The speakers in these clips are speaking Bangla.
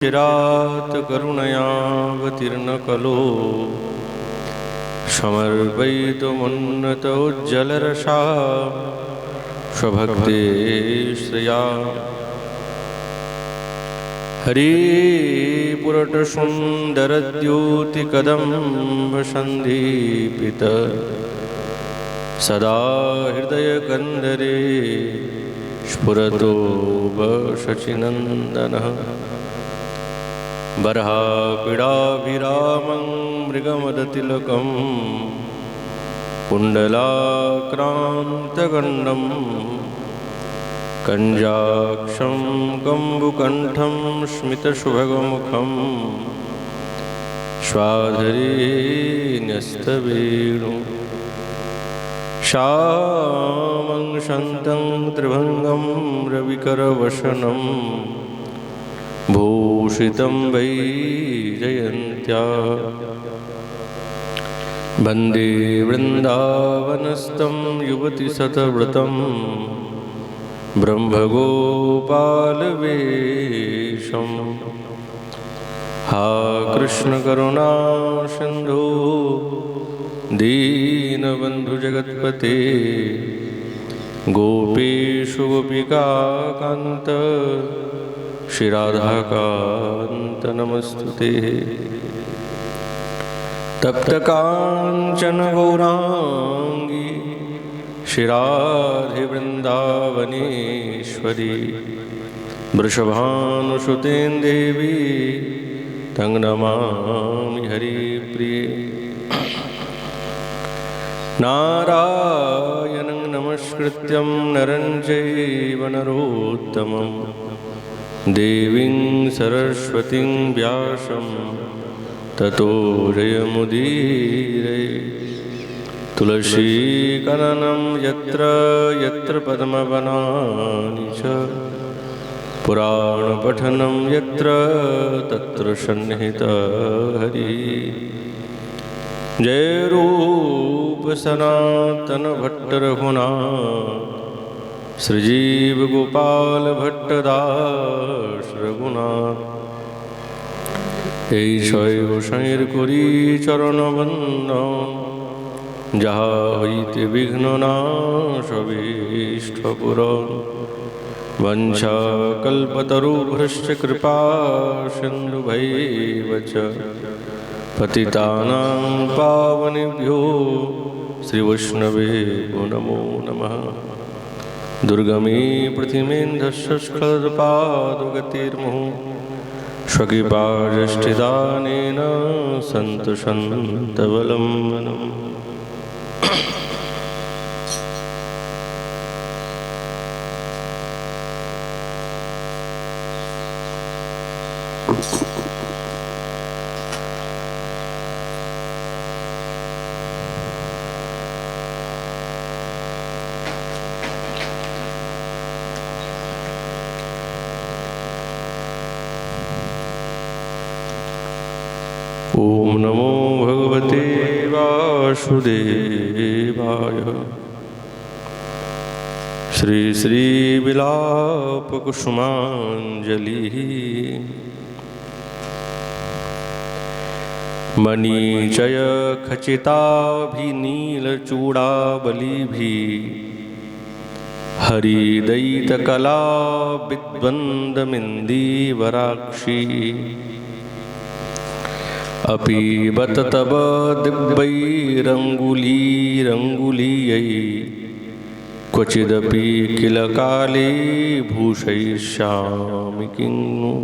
चिरात् करुणयावतीर्ण कलो समर्पयितुमुन्नतोज्ज्वलरसा स्वभक्ते श्रिया हरिपुरटसुन्दरद्योतिकदम्बसन्दीपित सदा हृदयकन्दरे स्फुरतो शचिनन्दनः बर्हापीडाभिरामं मृगमदतिलकं कुण्डलाक्रान्तगण्डं कञ्जाक्षं कम्बुकण्ठं स्मितसुभगमुखं स्वाधरे न्यस्तवेणु श्यामं शन्तं त्रिभङ्गं रविकरवशनं भूषितं वैजयन्त्या वन्दे वृन्दावनस्थं युवतिशतव्रतं ब्रह्मगोपालवेशं हा कृष्णकरुणा सिन्धो दीनबन्धुजगत्पते गोपेषु गोपिकान्त श्रीराधाकान्त नमस्तुते तप्तकाञ्चन गौराङ्गी श्रीराधे वृन्दावनेश्वरी वृषभानुसुतें देवी तं नमामि हरिप्रिये नारायणं नमस्कृत्यं नरं चैव नरोत्तमं देवीं सरस्वतीं व्यासं ततो जयमुदीरये तुलसीकाननं यत्र यत्र पद्मवनानि च पुराणपठनं यत्र तत्र सन्निहितः हरिः जय रूप सनातन भट्ट रघुनाथ श्रीजीव गोपाल भट्टदास रघुनाथ এই ছয় গোসাইয়ের করি চরণবন্দন যাহা হইতে বিঘ্ন নাশ অভীষ্ট পূরণ বঞ্ছা কল্পতরুভ্যশ্চ কৃপা সিন্ধুভৈব চ পতিতানাং পাবনেভ্यो শ্রীবৈষ্ণবেভ্यो নমো নমঃ दुर्गमे पृथिमेन्धस्य स्खलत्पादगतिर्मुहुः स्वकीपादृष्टिदानेन सन्तुषन्तवलम्बनम् ओम नमो भगवते वासुदेवाय श्री श्री विलाप कुसुमांजलि मणिचय खचिताभिनीलचूड़ाबलिभि हरिदयितकला विद्वन्द्वमिन्दीवराक्षी अपीबत तब दिव्यैरङ्गुलीरङ्गुलीयै क्वचिदपि किल काले भूषयिष्यामि किन्नु।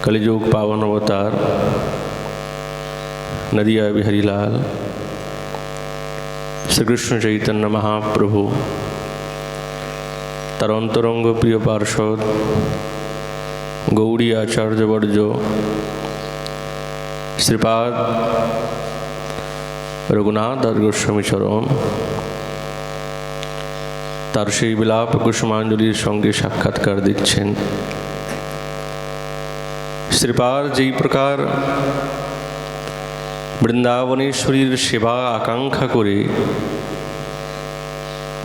कलियुग पावन अवतार नदिया बिहारी लाल श्रीकृष्ण चैतन्य महाप्रभु तार अंतरंग प्रिय पार्षद गौड़ी आचार्य वर्ज श्रीपाद रघुनाथ दास गोस्वामी चरण तार सेई बिलाप कुसुमांजलिर संगे साक्षात्कार दिच्छेन। श्रीपाद जेई प्रकार बृंदावनेश्वरीर सेवा आकांक्षा करे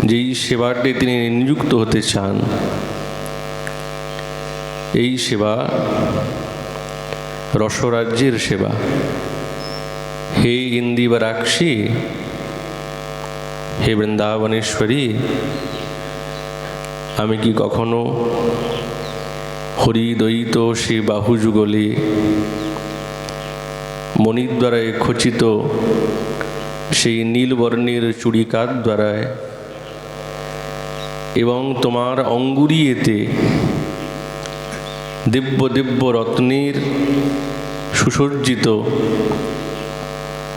যেই সেবাটি তিনি নিযুক্ত হতে চান, এই সেবা রসরাজ্যের সেবা। হে ইন্দিবরাক্ষী, হে বৃন্দাবনেশ্বরী, আমি কি কখনো হরিদয়িত সে বাহুযুগলে মণিদ্বারায় খচিত সেই নীলবর্ণের চূড়িকার দ্বারায় এবং তোমার অঙ্গুরীয়েতে দিব্য দিব্য রত্নের সুসজ্জিত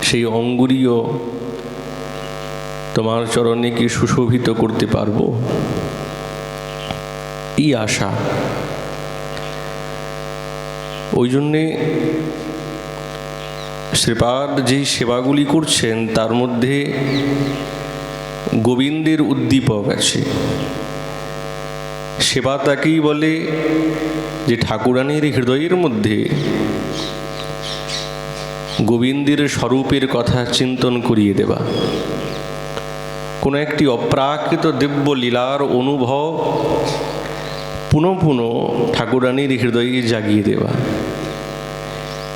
সেই অঙ্গুরীয় তোমার চরণে কি সুশোভিত করতে পারবো? এই আশা। ওই জন্যে শ্রীপাদ যেই সেবাগুলি করছেন তার মধ্যে গোবিন্দের উদ্দীপক আছে। সেবা তাকেই বলে যে ঠাকুরানীর হৃদয়ের মধ্যে গোবিন্দের স্বরূপের কথা চিন্তন করিয়ে দেবা, কোনো একটি অপ্রাকৃত দিব্য লীলার অনুভব পুনঃ পুনঃ ঠাকুরানীর হৃদয়ে জাগিয়ে দেওয়া।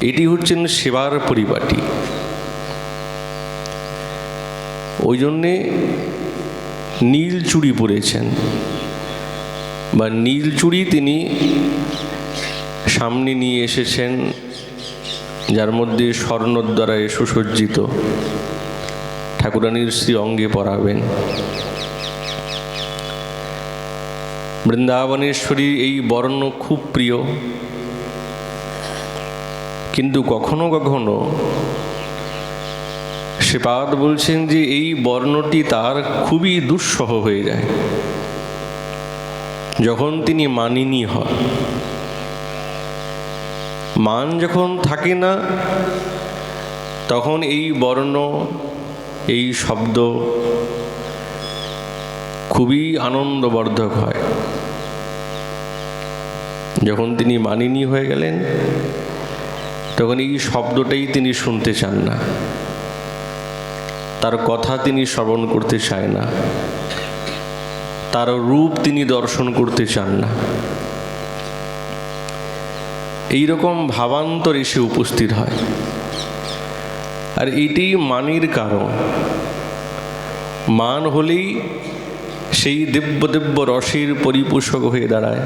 এটি হচ্ছেন সেবার পরিপাটি। ওই জন্যে নীল চুড়ি পরেছেন, বা নীল চুড়ি তিনি সামনে নিয়ে এসেছেন, যার মধ্যে স্বর্ণদ্বারায় সুসজ্জিত, ঠাকুরানীর শ্রী অঙ্গে পরাবেন। বৃন্দাবনেশ্বরী এই বর্ণ খুব প্রিয়, কিন্তু কখনো কখনো শ্রীপাদ বলছেন যে এই বর্ণটি তার খুবই দুঃসহ হয়ে যায় যখন তিনি মানিনী হন। মান যখন থাকে না, তখন এই বর্ণ, এই শব্দ খুবই আনন্দবর্ধক হয়। যখন তিনি মানিনী হয়ে গেলেন, তখন এই শব্দটাই তিনি শুনতে চান না, তার কথা তিনি শ্রবণ করতে চায় না, তার রূপ তিনি দর্শন করতে চান না। এই রকম ভাবান্তর এসে উপস্থিত হয়। আর এটি মানির কারণ। মান হলেই সেই দিব্য দিব্য রসের পরিপোষক হয়ে দাঁড়ায়।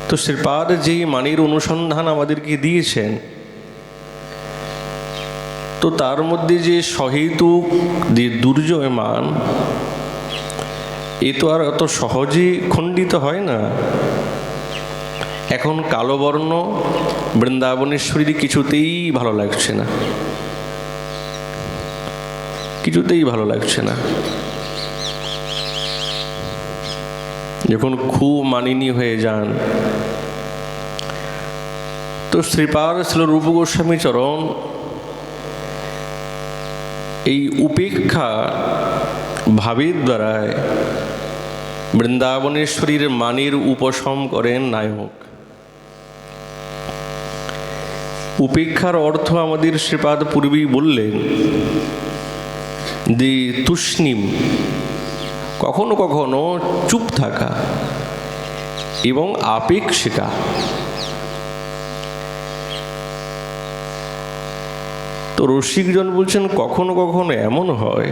তো শ্রীপাদ যেই মানের অনুসন্ধান আমাদেরকে দিয়েছেন, তো তার মধ্যে যে সহেতুক দুর্জয় মান, এ তো আর অত সহজে খণ্ডিত হয় না। এখন কালো বর্ণ বৃন্দাবনেশ্বরীর কিছুতেই ভালো লাগছে না, কিছুতেই ভালো লাগছে না। যখন খুব মানিনী হয়ে যান, তো শ্রীপাদ ছিল রূপ গোস্বামী চরণ এই উপেক্ষা ভাবের দ্বারায় বৃন্দাবনেশ্বরীর মানের উপশম করেন নায়ক। উপেক্ষার অর্থ আমাদের শ্রীপাদ পূর্বেই বললেন যে তুষ্ণিম, কখনো কখনো চুপ থাকা, এবং আপেক্ষিকা। তো রসিকজন বলছেন কখনো কখনো এমন হয়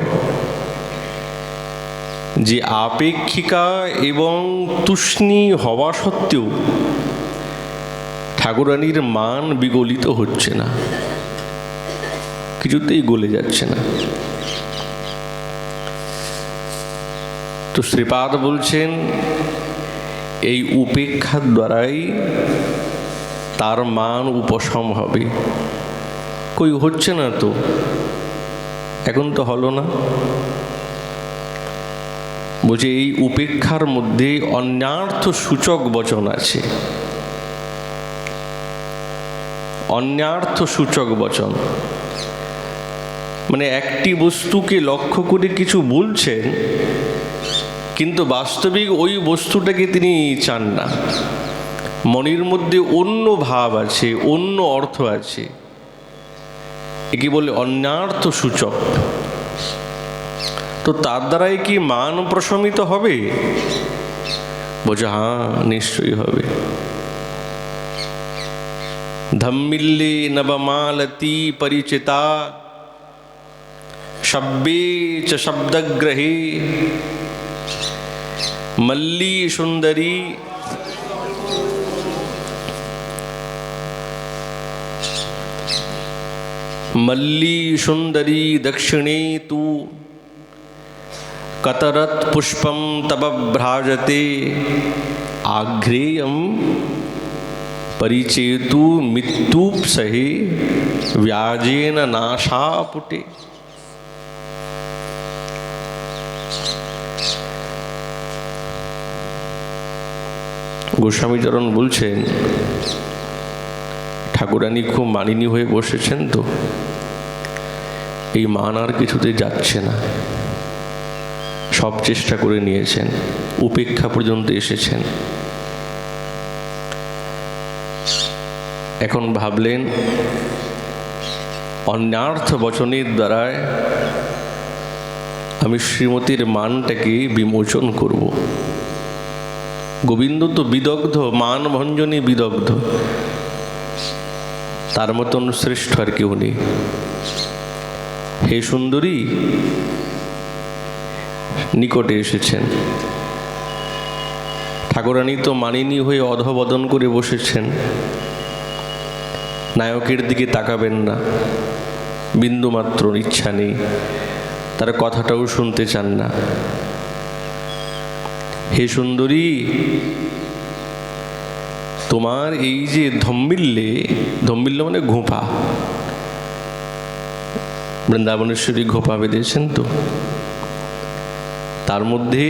যে আপেক্ষিকা এবং তুষ্ণী হওয়া সত্ত্বেও ঠাকুরানীর মান বিগলিত হচ্ছে না, কিছুতেই গলে যাচ্ছে না। তো শ্রীপাদ বলছেন এই উপেক্ষার দ্বারাই তার মান উপশম হবে। কই হচ্ছে না তো, এখন তো হলো না। বলছে এই উপেক্ষার মধ্যে অন্যার্থ সূচক বচন আছে। অন্যার্থ সূচক বচন মানে একটি বস্তুকে লক্ষ্য করে কিছু বলছেন, কিন্তু বাস্তবিক ওই বস্তুটাকে তিনি চান না। মনের মধ্যে অন্য ভাব আছে, অন্য অর্থ আছে, একে বলে অন্যার্থ সূচক। তো তার দ্বারাই কি মান প্রশমিত হবে? বলছে হ্যাঁ নিশ্চয়ই হবে। ধম্মিল্লে নবমালতি পরিচিতা শব্বে চ শব্দগ্রহে মল্লী সুন্দরী मल्ली सुंदरी दक्षिणे तु कतरत पुष्पम तब भ्राजते आघ्रेयम परिचेतु मित्तूप सहे व्याजेन नाशापुटे। গোস্বামী চরণ বলছেন ঠাকুরানী খুব মানিনী হয়ে বসেছেন, তো এই মান আর কিছুতে যাচ্ছে না, সব চেষ্টা করে নিয়েছেন, উপেক্ষা পর্যন্ত এসেছেন। এখন ভাবলেন অন্যার্থ বচনের দ্বারায় আমি শ্রীমতীর মানটাকে বিমোচন করব। গোবিন্দ তো বিদগ্ধ, মান ভঞ্জনে বিদগ্ধ, তার মতন শ্রেষ্ঠ আর কেউ নেই। হে সুন্দরী, নিকটে এসেছেন। ঠাকুরানী তো মানিনী হয়ে অধবদন করে বসেছেন, নায়কের দিকে তাকাবেন না, বিন্দুমাত্র ইচ্ছা নেই, তার কথাটাও শুনতে চান না। হে সুন্দরী, তোমার এই যে ধম্মিল্লে, ধম্মিল্লে মানে ঘোঁপা, বৃন্দাবনেশ্বরী ঘোঁপা বেঁধেছেন তো, তার মধ্যে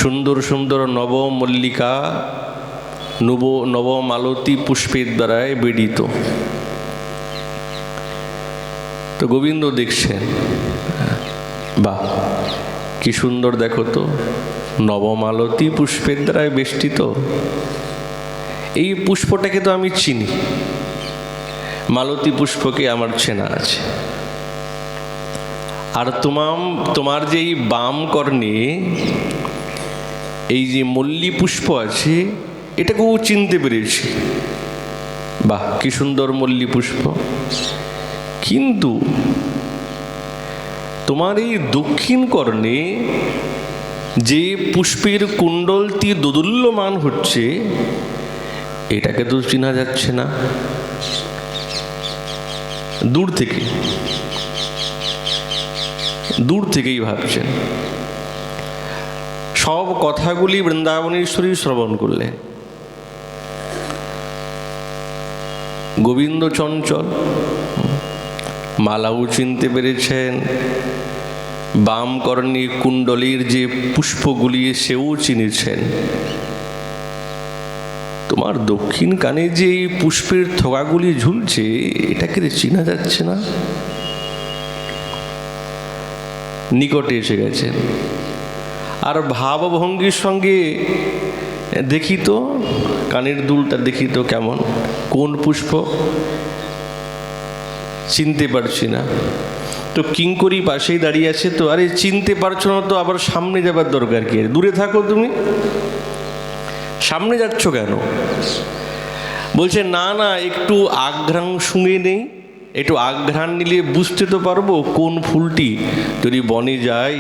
সুন্দর সুন্দর নবমল্লিকা নবমালতী পুষ্পের দ্বারায় বেড়িত। তো গোবিন্দ দেখছেন, বাহ কি সুন্দর, দেখো তো নবমালতী পুষ্পের দ্বারায় বেষ্টিত। এই পুষ্পটাকে তো আমি চিনি, মালতী পুষ্পকে আমার চেনা আছে। আর তোমার যে এই বাম কর্ণে এই যে মল্লী পুষ্প আছে, এটাকেও চিনতে পেরেছি, বাহ কি সুন্দর মল্লী পুষ্প। কিন্তু তোমার এই দক্ষিণ কর্ণে যে পুষ্পের কুণ্ডলটি দোদুল্যমান হচ্ছে, এটাকে তো চেনা যাচ্ছে না। দূর থেকেই ভাবছেন। সব কথাগুলি বৃন্দাবনেশ্বরী শ্রবণ করলেন। গোবিন্দ চঞ্চল, মালাও চিনতে পেরেছেন, বাম কর্ণে কুণ্ডলীর যে পুষ্পগুলি সেও চিনেছেন। তোমার দক্ষিণ কানে যে পুষ্পের থোকাগুলি ঝুলছে, এটাকে চেনা যাচ্ছে না। নিকটে এসে গেছেন, আর ভাবভঙ্গির সঙ্গে দেখি তো কানের দুলটা, দেখি তো কেমন, কোন পুষ্প চিনতে পারছি না। তো কিঙ্করি পাশেই দাঁড়িয়ে আছে, তো আরে চিনতে পারছো না তো আবার সামনে যাবার দরকার কি? দূরে থাকো, তুমি সামনে যাচ্ছ কেন? বলছে না না, একটু আঘ্রাণ শুঙে নেই, একটু আঘ্রাণ নিলে বুঝতে তো পারবো কোন ফুলটি, যদি বনে যাই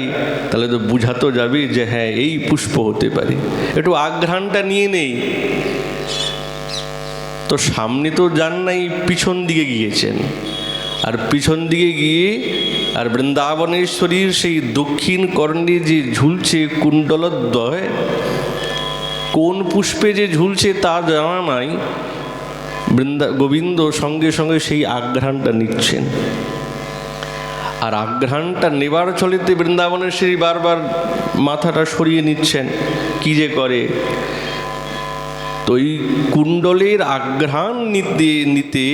তাহলে তো বুঝাতো যাবে যে হ্যাঁ এই পুষ্প হতে পারে, একটু আঘ্রাণটা নিয়ে নেই। তো সামনে তো যান নাই, পিছন দিকে গিয়েছেন, আর পিছন দিকে গিয়ে আর বৃন্দাবনেশ্বরীর সেই দক্ষিণ কর্ণে যে ঝুলছে কুণ্ডলদ্বয়, কোন পুষ্পে যে ঝুলছে তা জানা নাই। গোবিন্দ সঙ্গে সঙ্গে সেই আঘ্রাণটা নিচ্ছেন, আর আঘ্রাণটা নেবার চলেতে বৃন্দাবনেশ্বরী বারবার মাথাটা সরিয়ে নিচ্ছেন, কি যে করে। তো এই কুণ্ডলের আঘ্রাণ নিতে নিতে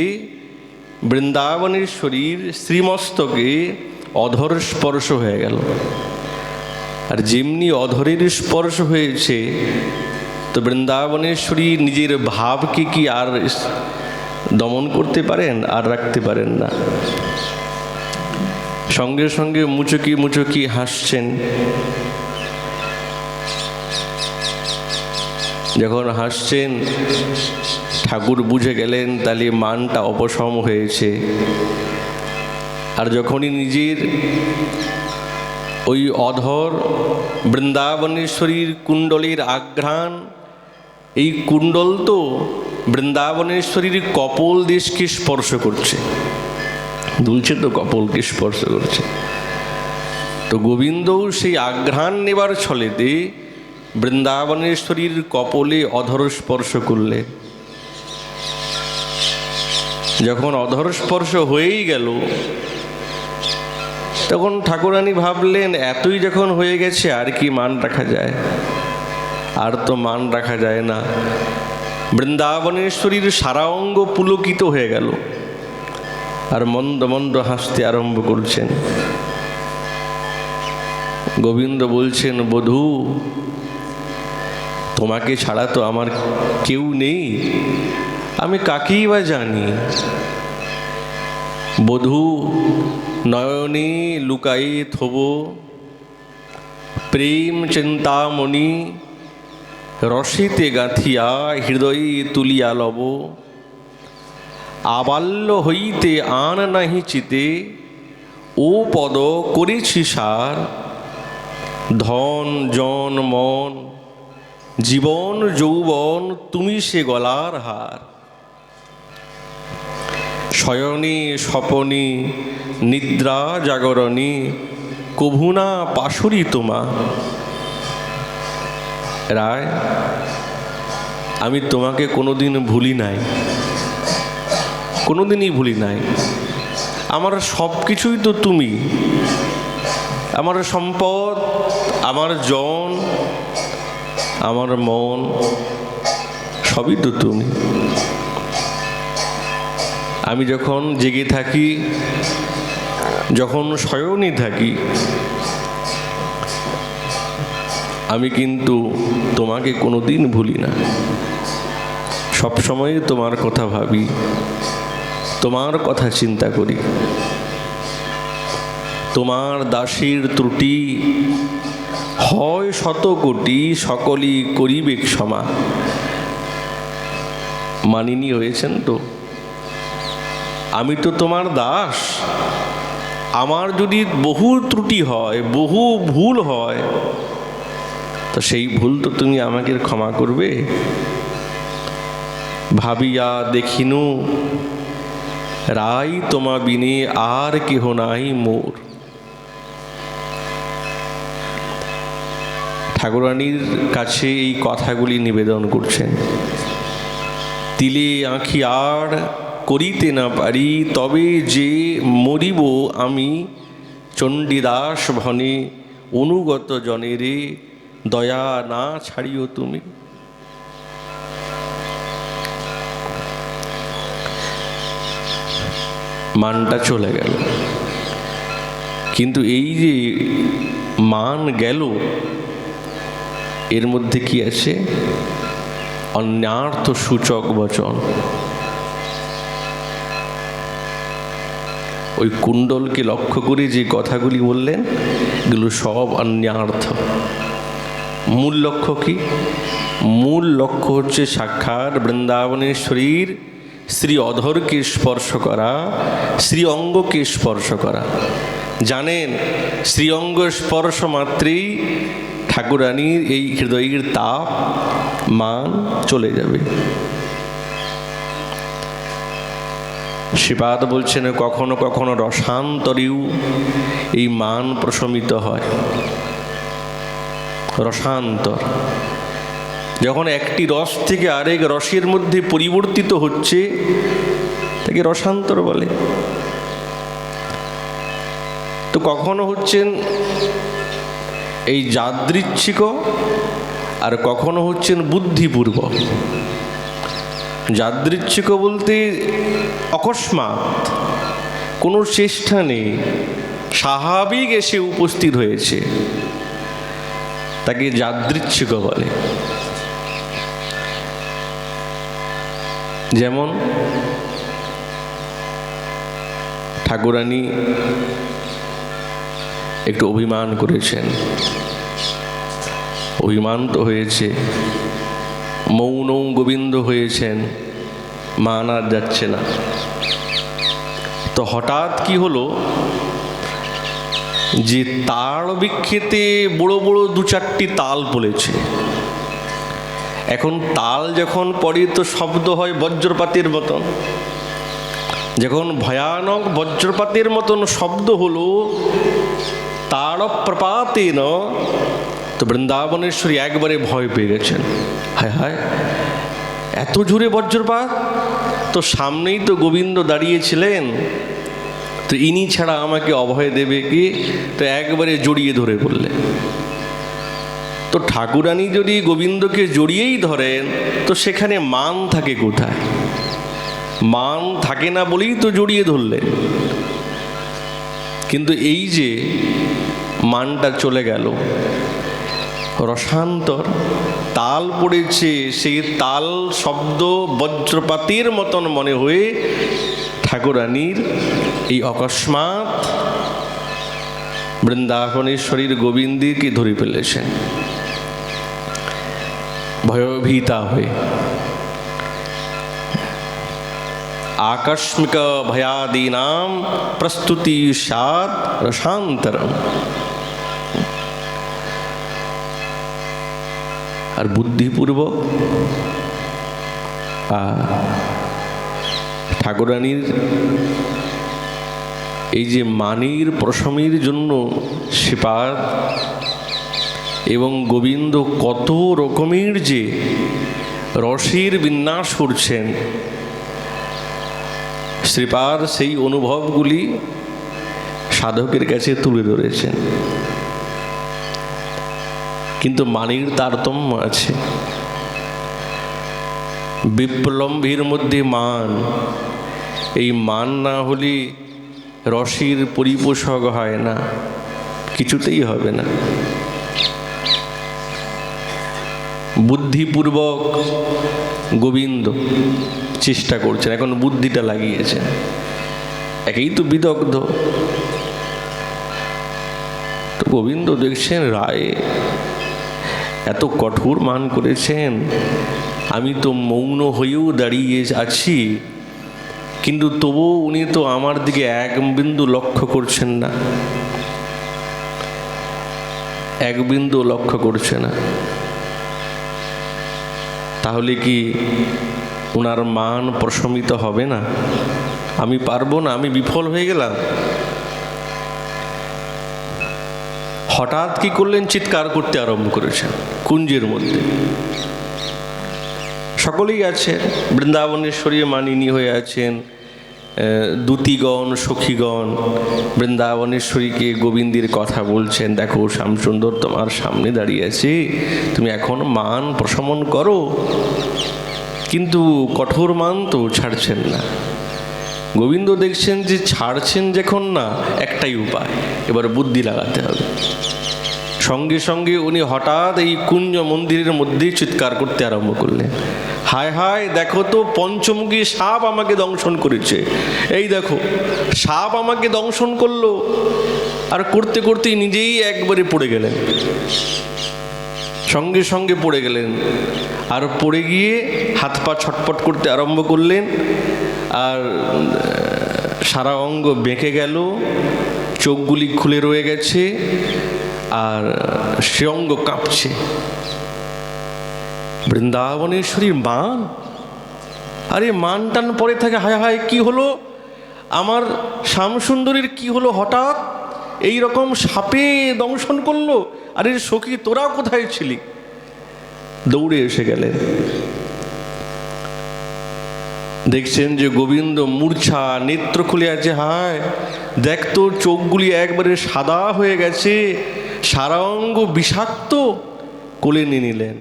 বৃন্দাবনেশ্বরীর শ্রীমস্তকে অধর স্পর্শ হয়ে গেল। আর যেমনি অধরের স্পর্শ হয়েছে, তো বৃন্দাবনেশ্বরী নিজের ভাবকে কি আর দমন করতে পারেন? আর রাখতে পারেন না। সঙ্গে সঙ্গে মুচকি মুচকি হাসছেন। যখন হাসছেন ঠাকুর বুঝে গেলেন তাহলে মানটা অপশম হয়েছে। আর যখনই নিজের ওই অধর বৃন্দাবনেশ্বরীর কুণ্ডলীর আঘ্রাণ, এই কুণ্ডল তো বৃন্দাবনেশ্বরীর কপোল দেশকে স্পর্শ করছে, দুলছে তো, কপোলকে স্পর্শ করছে। তো গোবিন্দও সেই আঘ্রাণ নেবার ছলেতে বৃন্দাবনেশ্বরীর কপোলে অধর স্পর্শ করলেন। যখন অধর স্পর্শ হয়েই গেল, তখন ঠাকুরানী ভাবলেন এতই যখন হয়ে গেছে আর কি মান রাখা যায়? আর তো মান রাখা যায় না। বৃন্দাবনেশ্বরীর সারা অঙ্গ পুলকিত হয়ে গেল, আর মন্দ মন্দ হাসতে আরম্ভ করছেন। গোবিন্দ বলছেন, বধূ তোমাকে ছাড়া তো আমার কেউ নেই, আমি কাকেই বা জানি। বধূ নয়নে লুকাই থব প্রেম চিন্তামণি, রসিতে গাঁথিয়া হৃদয়ে তুলিয়া লব। আবাল্য হইতে আন নাহি চিতে, ও পদ করেছি সার। ধন জন মন জীবন যৌবন তুমি সে গলার হার। শয়নে স্বপনে নিদ্রা জাগরণী, কভুনা পাশরি তোমা। রায়, আমি তোমাকে কোনোদিন ভুলি নাই, কোনোদিনই ভুলি নাই। আমার সব কিছুই তো তুমি, আমার সম্পদ, আমার জন, আমার মন, সবই তো তুমি। আমি যখন জেগে থাকি, যখন শয়নে থাকি, আমি কিন্তু তোমাকে কোনোদিন ভুলি না। সবসময় তোমার কথা ভাবি, তোমার কথা চিন্তা করি। তোমার দাসীর ত্রুটি হয় শত কোটি, সকলই করিবে ক্ষমা। মানিনী হয়েছেন তো? আমি তো তোমার দাস, আমার যদি বহু ত্রুটি হয়, বহু ভুল হয়, তো সেই ভুল তো তুমি আমাকে ক্ষমা করবে। ভাবিয়া দেখিনু রাই তোমা বিনে আর কেহ নাই মোর। ঠাকুরানীর কাছে এই কথাগুলি নিবেদন করছেন। তিলে আঁখি আর করিতে না পারি, তবে যে মরিব আমি চণ্ডীদাস ভনে। অনুগত জনেরে দয়া না ছাড়িও তুমি। মানটা চলে গেল, কিন্তু এই যে মান গেল, এর মধ্যে কি আছে? অন্যার্থ সূচক বচন। ওই কুণ্ডলকে লক্ষ্য করে যে কথাগুলি বললেন, এগুলো সব অন্যার্থ। মূল লক্ষ্য কি? মূল লক্ষ্য হচ্ছে সাক্ষাৎ বৃন্দাবনেশ্বরীর শ্রী অধরকে স্পর্শ করা, শ্রী অঙ্গকে স্পর্শ করা। জানেন, শ্রী অঙ্গ স্পর্শ মাত্রেই ঠাকুরানীর এই হৃদয়ের তাপ, মান চলে যাবে। শ্রীপাদ বলছেন, কখনো কখনো রসান্তরেও এই মান প্রশমিত হয়। রসান্তর, যখন একটি রস থেকে আরেক রসের মধ্যে পরিবর্তিত হচ্ছে, তাকে রসান্তর বলে। তো কখনো হচ্ছেন এই যাদৃচ্ছিক, আর কখনো হচ্ছেন বুদ্ধিপূর্বক। যাদৃচ্ছিক বলতে অকস্মাৎ, কোনো চেষ্টা নেই, স্বাভাবিক এসে উপস্থিত হয়েছে, তাকে যাদৃচ্ছিক বলে। যেমন ঠাকুরানী একটু অভিমান করেছেন, অভিমান তো হয়েছে, মৌন গোবিন্দ হয়েছেন, মান আর যাচ্ছে না। তো হঠাৎ কি হলো যে তাল বৃক্ষেতে বড় বড় 2-4টি তাল পড়েছে। এখন তাল যখন পড়ে তো শব্দ হয় বজ্রপাতের মতন। যখন ভয়ানক বজ্রপাতের মতন শব্দ হলো তাল প্রপাতেন, তো বৃন্দাবনেশ্বরী একবারে ভয় পেয়ে গেছেন। হায় হায়, এত জোরে বজ্রপাত! তো সামনেই তো গোবিন্দ দাঁড়িয়েছিলেন, তো ইনি ছাড়া আমাকে অভয় দেবে কি? তো একবারে জড়িয়ে ধরে বললেন। তো ঠাকুরানী যদি গোবিন্দকে জড়িয়েই ধরেন তো সেখানে মান থাকে কোথায়? মান থাকে না বলেই তো জড়িয়ে ধরলেন। কিন্তু এই যে মানটা চলে গেল, রসান্তর তাল পড়েছে, সেই তাল শব্দ বজ্রপাতের মতন মনে হয়ে ঠাকুরানীর এই অকস্মাৎ বৃন্দাবনেশ্বরীর গোবিন্দকে ধরে ফেলেছেন ভয়ভীতা হয়ে। আকস্মিক ভয়াদীনাম প্রস্তুতি স্যাৎ রসান্তরম। আর বুদ্ধিপূর্বক ঠাকুরানীর এই যে মানির প্রশমের জন্য শ্রীপাদ এবং গোবিন্দ কত রকমের যে রসের বিন্যাস করছেন, শ্রীপাদ সেই অনুভবগুলি সাধকের কাছে তুলে ধরেছেন। কিন্তু মানির তারতম্য আছে। বিপ্লম্ভীর মধ্যে মান, এই মান না হলে রসের পরিপোষক হয় না, কিছুতেই হবে না। বুদ্ধিপূর্বক গোবিন্দ চেষ্টা করছেন, এখন বুদ্ধিটা লাগিয়েছেন। একেই তো বিদগ্ধ। তো গোবিন্দ দেখছেন রায় এত কঠোর মান করেছেন, আমি তো মৌন হয়েও দাঁড়িয়ে আছি, কিন্তু তবুও উনি তো আমার দিকে এক বিন্দু লক্ষ্য করছেন না, এক বিন্দু লক্ষ্য করছে না। তাহলে কি ওনার মান প্রশমিত হবে না? আমি পারবো না, আমি বিফল হয়ে গেলাম। হঠাৎ কি করলেন? চিৎকার করতে আরম্ভ করেছেন কুঞ্জের মধ্যে। সকলেই আছেন, বৃন্দাবনেশ্বরী মানিনী হয়ে আছেন, দূতিগণ সখীগণ বৃন্দাবনেশ্বরীকে গোবিন্দের কথা বলছেন, দেখো শ্যামসুন্দর তোমার সামনে দাঁড়িয়ে আছে, তুমি এখন মান প্রশমন করো। কিন্তু কঠোর মান তো ছাড়ছেন না। গোবিন্দ দেখছেন যে ছাড়ছেন যখন না, একটাই উপায়, এবার বুদ্ধি লাগাতে হবে। সঙ্গে সঙ্গে উনি হঠাৎ এই কুঞ্জ মন্দিরের মধ্যেই চিৎকার করতে আরম্ভ করলেন, হায় হায়, দেখো তো পঞ্চমুখী সাপ আমাকে দংশন করেছে, এই দেখো সাপ আমাকে দংশন করলো। আর করতে করতেই নিজেই একবারে পড়ে গেলেন, সঙ্গে সঙ্গে পড়ে গেলেন। আর পড়ে গিয়ে হাত পা ছটপট করতে আরম্ভ করলেন, আর সারা অঙ্গ বেঁকে গেল, চোখগুলি খুলে রয়ে গেছে, আর সে অঙ্গ কাঁপছে। বৃন্দাবনেশ্বরীর মান, আরে মান টান পরে থাকে, হায় হায় কি হলো আমার শ্যামসুন্দরীর, কি হলো হঠাৎ এই রকম সাপে দংশন করলো? আরে সখী তোরা কোথায় ছিলি? দৌড়ে এসে গেলেন, দেখছেন যে গোবিন্দ মূর্ছা, নেত্র খুলে আছে। হায় দেখ তো, চোখগুলি একবারে সাদা হয়ে গেছে, সারা অঙ্গ বিষাক্ত। কোলে নিয়ে নিলেন,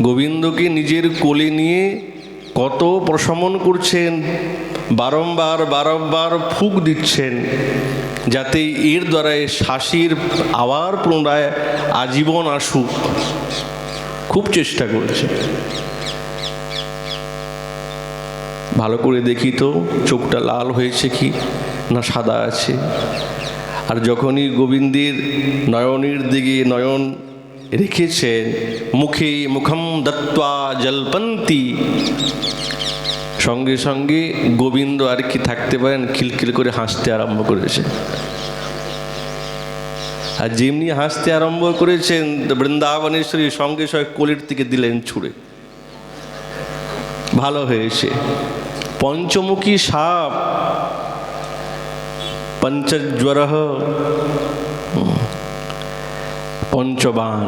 গোবিন্দকে নিজের কোলে নিয়ে কত প্রশমন করছেন, বারংবার বারংবার ফুঁক দিচ্ছেন, যাতে এর দ্বারা শ্বাসের আবার পুনরায় আজীবন আসুক। খুব চেষ্টা করছে। ভালো করে দেখি তো চোখটা লাল হয়েছে কি না সাদা আছে। আর যখনই গোবিন্দের নয়নের দিকে নয়ন রেখেছেন, মুখে মুখম দত্ত্বা জল্পন্তি, সঙ্গে সঙ্গে গোবিন্দ আর কি থাকতে পারেন, খিলখিল করে হাসতে আরম্ভ করেছে। আর যেমনি হাসতে আরম্ভ করেছেন, বৃন্দাবনেশ্বরী সঙ্গে সঙ্গে কোলের থেকে দিলেন ছুঁড়ে। ভালো হয়েছে। পঞ্চমুখী সাপ, পঞ্চজ্বর, পঞ্চবান,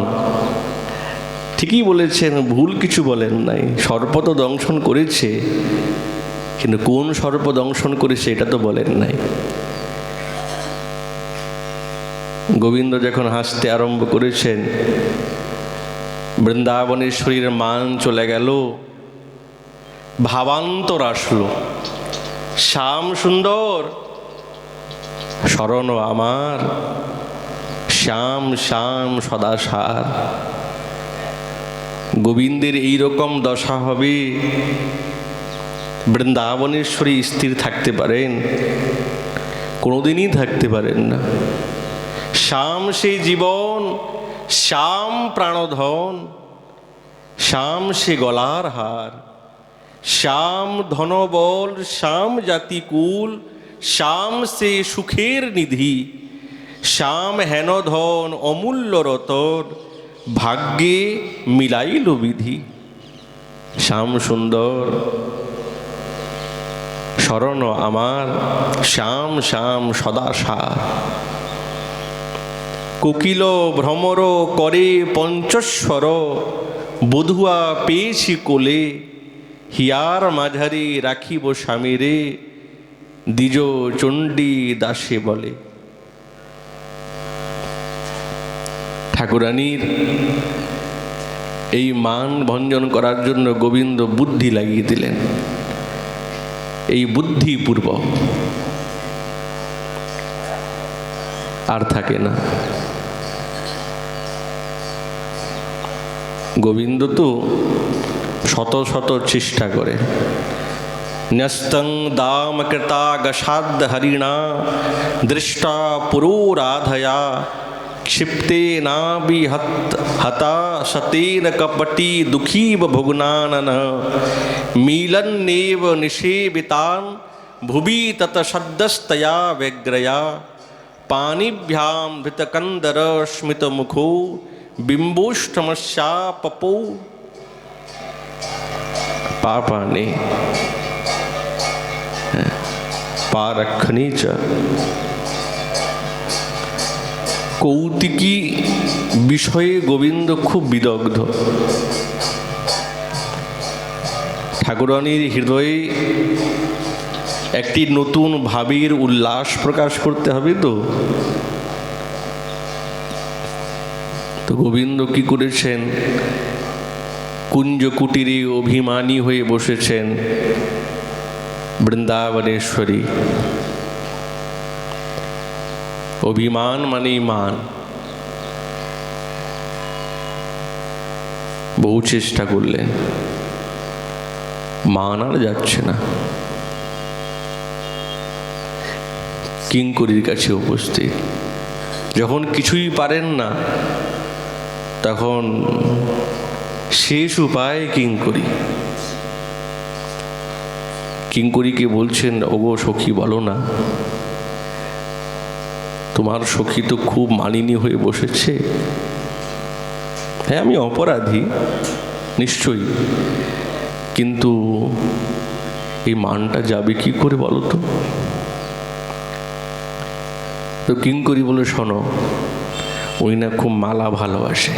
ঠিকই বলেছেন, ভুল কিছু বলেন নাই। সর্প তো দংশন করেছে, কিন্তু কোন সর্প দংশন করেছে এটা তো বলেন নাই। গোবিন্দ যখন হাসতে আরম্ভ করেছেন, বৃন্দাবনেশ্বরীর মান চলে গেল, ভাবান্তর আসলো। শ্যাম সুন্দর শরণ আমার, শ্যাম শ্যাম সদাসার। গোবিন্দের এইরকম দশা হবে, বৃন্দাবনেশ্বরী স্থির থাকতে পারেন? কোনোদিনই থাকতে পারেন না। শ্যাম সেই জীবন, শ্যাম প্রাণধন, শ্যাম সে গলার হার, শ্যাম ধনবল, শ্যাম জাতিকুল, শ্যাম সে সুখের নিধি, শ্যাম হেন ধন অমূল্য রতন, ভাগ্যে মিলাইল বিধি। শ্যাম সুন্দর শরণ আমার, শ্যাম শ্যাম সদাসার। কোকিল ভ্রমর করে পঞ্চস্বর, বধুয়া পেয়েছি কোলে, হিয়ার মাঝারে রাখিব স্বামীরে, দ্বিজ চণ্ডী দাসে বলে। ঠাকুরানীর এই মান ভঞ্জন করার জন্য গোবিন্দ বুদ্ধি লাগিয়ে দিলেন। এই বুদ্ধিপূর্বক আর থাকে না। গোবিন্দ তো শত শত চেষ্টা করে। ন্যস্তং দাম কৃতা গসাদ হরিণা, দৃষ্টা পুরোরাধয়া, क्षिप्ते नाभि हता सतेन कपटी दुखीव भुग्नानन, मीलन्नेव निषेवितान् भुवि ततसद्दस्तया व्यग्रया, पाणिभ्यां धृतकन्दर स्मितमुखो, बिम्बोष्टमस्या पपौ। पापाने पारखनी च। কৌতুকী বিষয়ে গোবিন্দ খুব বিদগ্ধ। ঠাকুরানীর হৃদয়ে একটি নতুন ভাবের উল্লাস প্রকাশ করতে হবে। তো গোবিন্দ কি করেছেন, কুঞ্জ কুটিরে অভিমানী হয়ে বসেছেন বৃন্দাবনেশ্বরী। অভিমান মানেই মান। বহু চেষ্টা করলেন, মান আর যাচ্ছে না। কিঙ্করীর কাছে উপস্থিত। যখন কিছুই পারেন না, তখন শেষ উপায় কিঙ্করী। কিঙ্করীকে বলছেন, ওগো সখী বলো না, তোমার সখী তো খুব মানিনী হয়ে বসেছে। হ্যাঁ, আমি অপরাধী নিশ্চয়ই, কিন্তু এই মানটা যাবে কি করে বলো তো? তো কিঙ্করী বলে, শোনো, ওই না খুব মালা ভালোবাসে,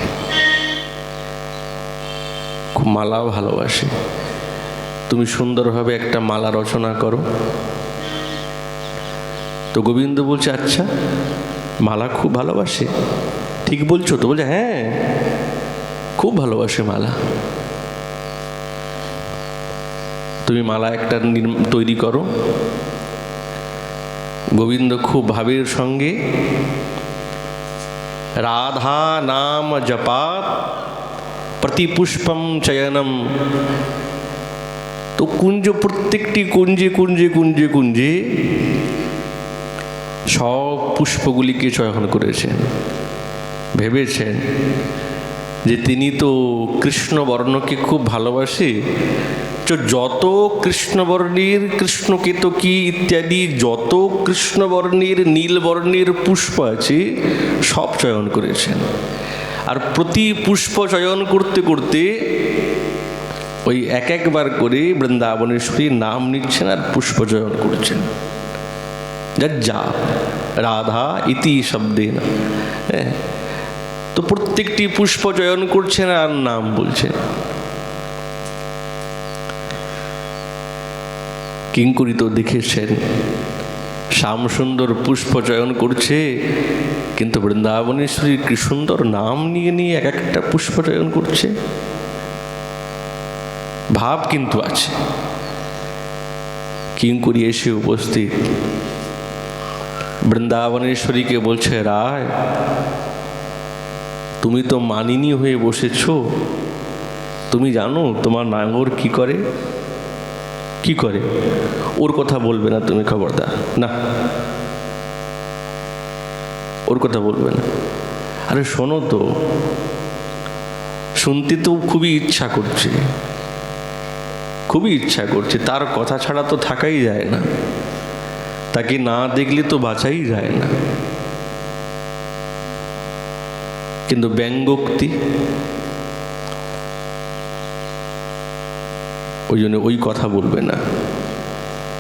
খুব মালা ভালোবাসে, তুমি সুন্দরভাবে একটা মালা রচনা করো। তো গোবিন্দ বলছে, আচ্ছা, মালা খুব ভালোবাসে, ঠিক বলছো তো? বলছে, হ্যাঁ, খুব ভালোবাসে মালা। তুমি মালা একটা তৈরি করো। গোবিন্দ খুব ভাবের সঙ্গে রাধা নাম জপাত প্রতিপুষ্পম চয়নম। তো কুঞ্জ, প্রত্যেকটি কুঞ্জে কুঞ্জে কুঞ্জে কুঞ্জে সব পুষ্পগুলিকে চয়ন করেছেন। ভেবেছেন যে তিনি তো কৃষ্ণবর্ণকে খুব ভালোবাসে, তো যত কৃষ্ণবর্ণের কৃষ্ণকেতকী ইত্যাদি যত কৃষ্ণবর্ণের নীলবর্ণের পুষ্প আছে সব চয়ন করেছেন। আর প্রতি পুষ্প চয়ন করতে করতে ওই একবার করে বৃন্দাবনেশ্বরীর নাম নিচ্ছেন আর পুষ্প চয়ন করছেন। যা রাধা ইতি শব্দে না, হ্যাঁ, তো প্রত্যেকটি পুষ্প চয়ন করছেন আর নাম বলছেন। কিঙ্করী তো দেখেছেন শ্যামসুন্দর পুষ্প চয়ন করছে, কিন্তু বৃন্দাবনেশ্বরী কি সুন্দর নাম নিয়ে নিয়ে এক একটা পুষ্প চয়ন করছে। ভাব কিন্তু আছে। কিঙ্করী এসে উপস্থিত, বৃন্দাবনেশ্বরীকে বলছে, রায় তুমি তো মানিনী হয়ে বসেছ, তুমি জানো তোমার নাগর কি করে? কি করে? ওর কথা বলবে না তুমি, খবরদার না, ওর কথা বলবে না। আরে শোনো তো, শুনতে তো খুবই ইচ্ছা করছে, খুবই ইচ্ছা করছে, তার কথা ছাড়া তো থাকাই যায় না, তাকে না দেখলে তো বাঁচাই যায় না। কিন্তু ব্যঙ্গোক্তি, ওই জন্য ওই কথা বলবে না,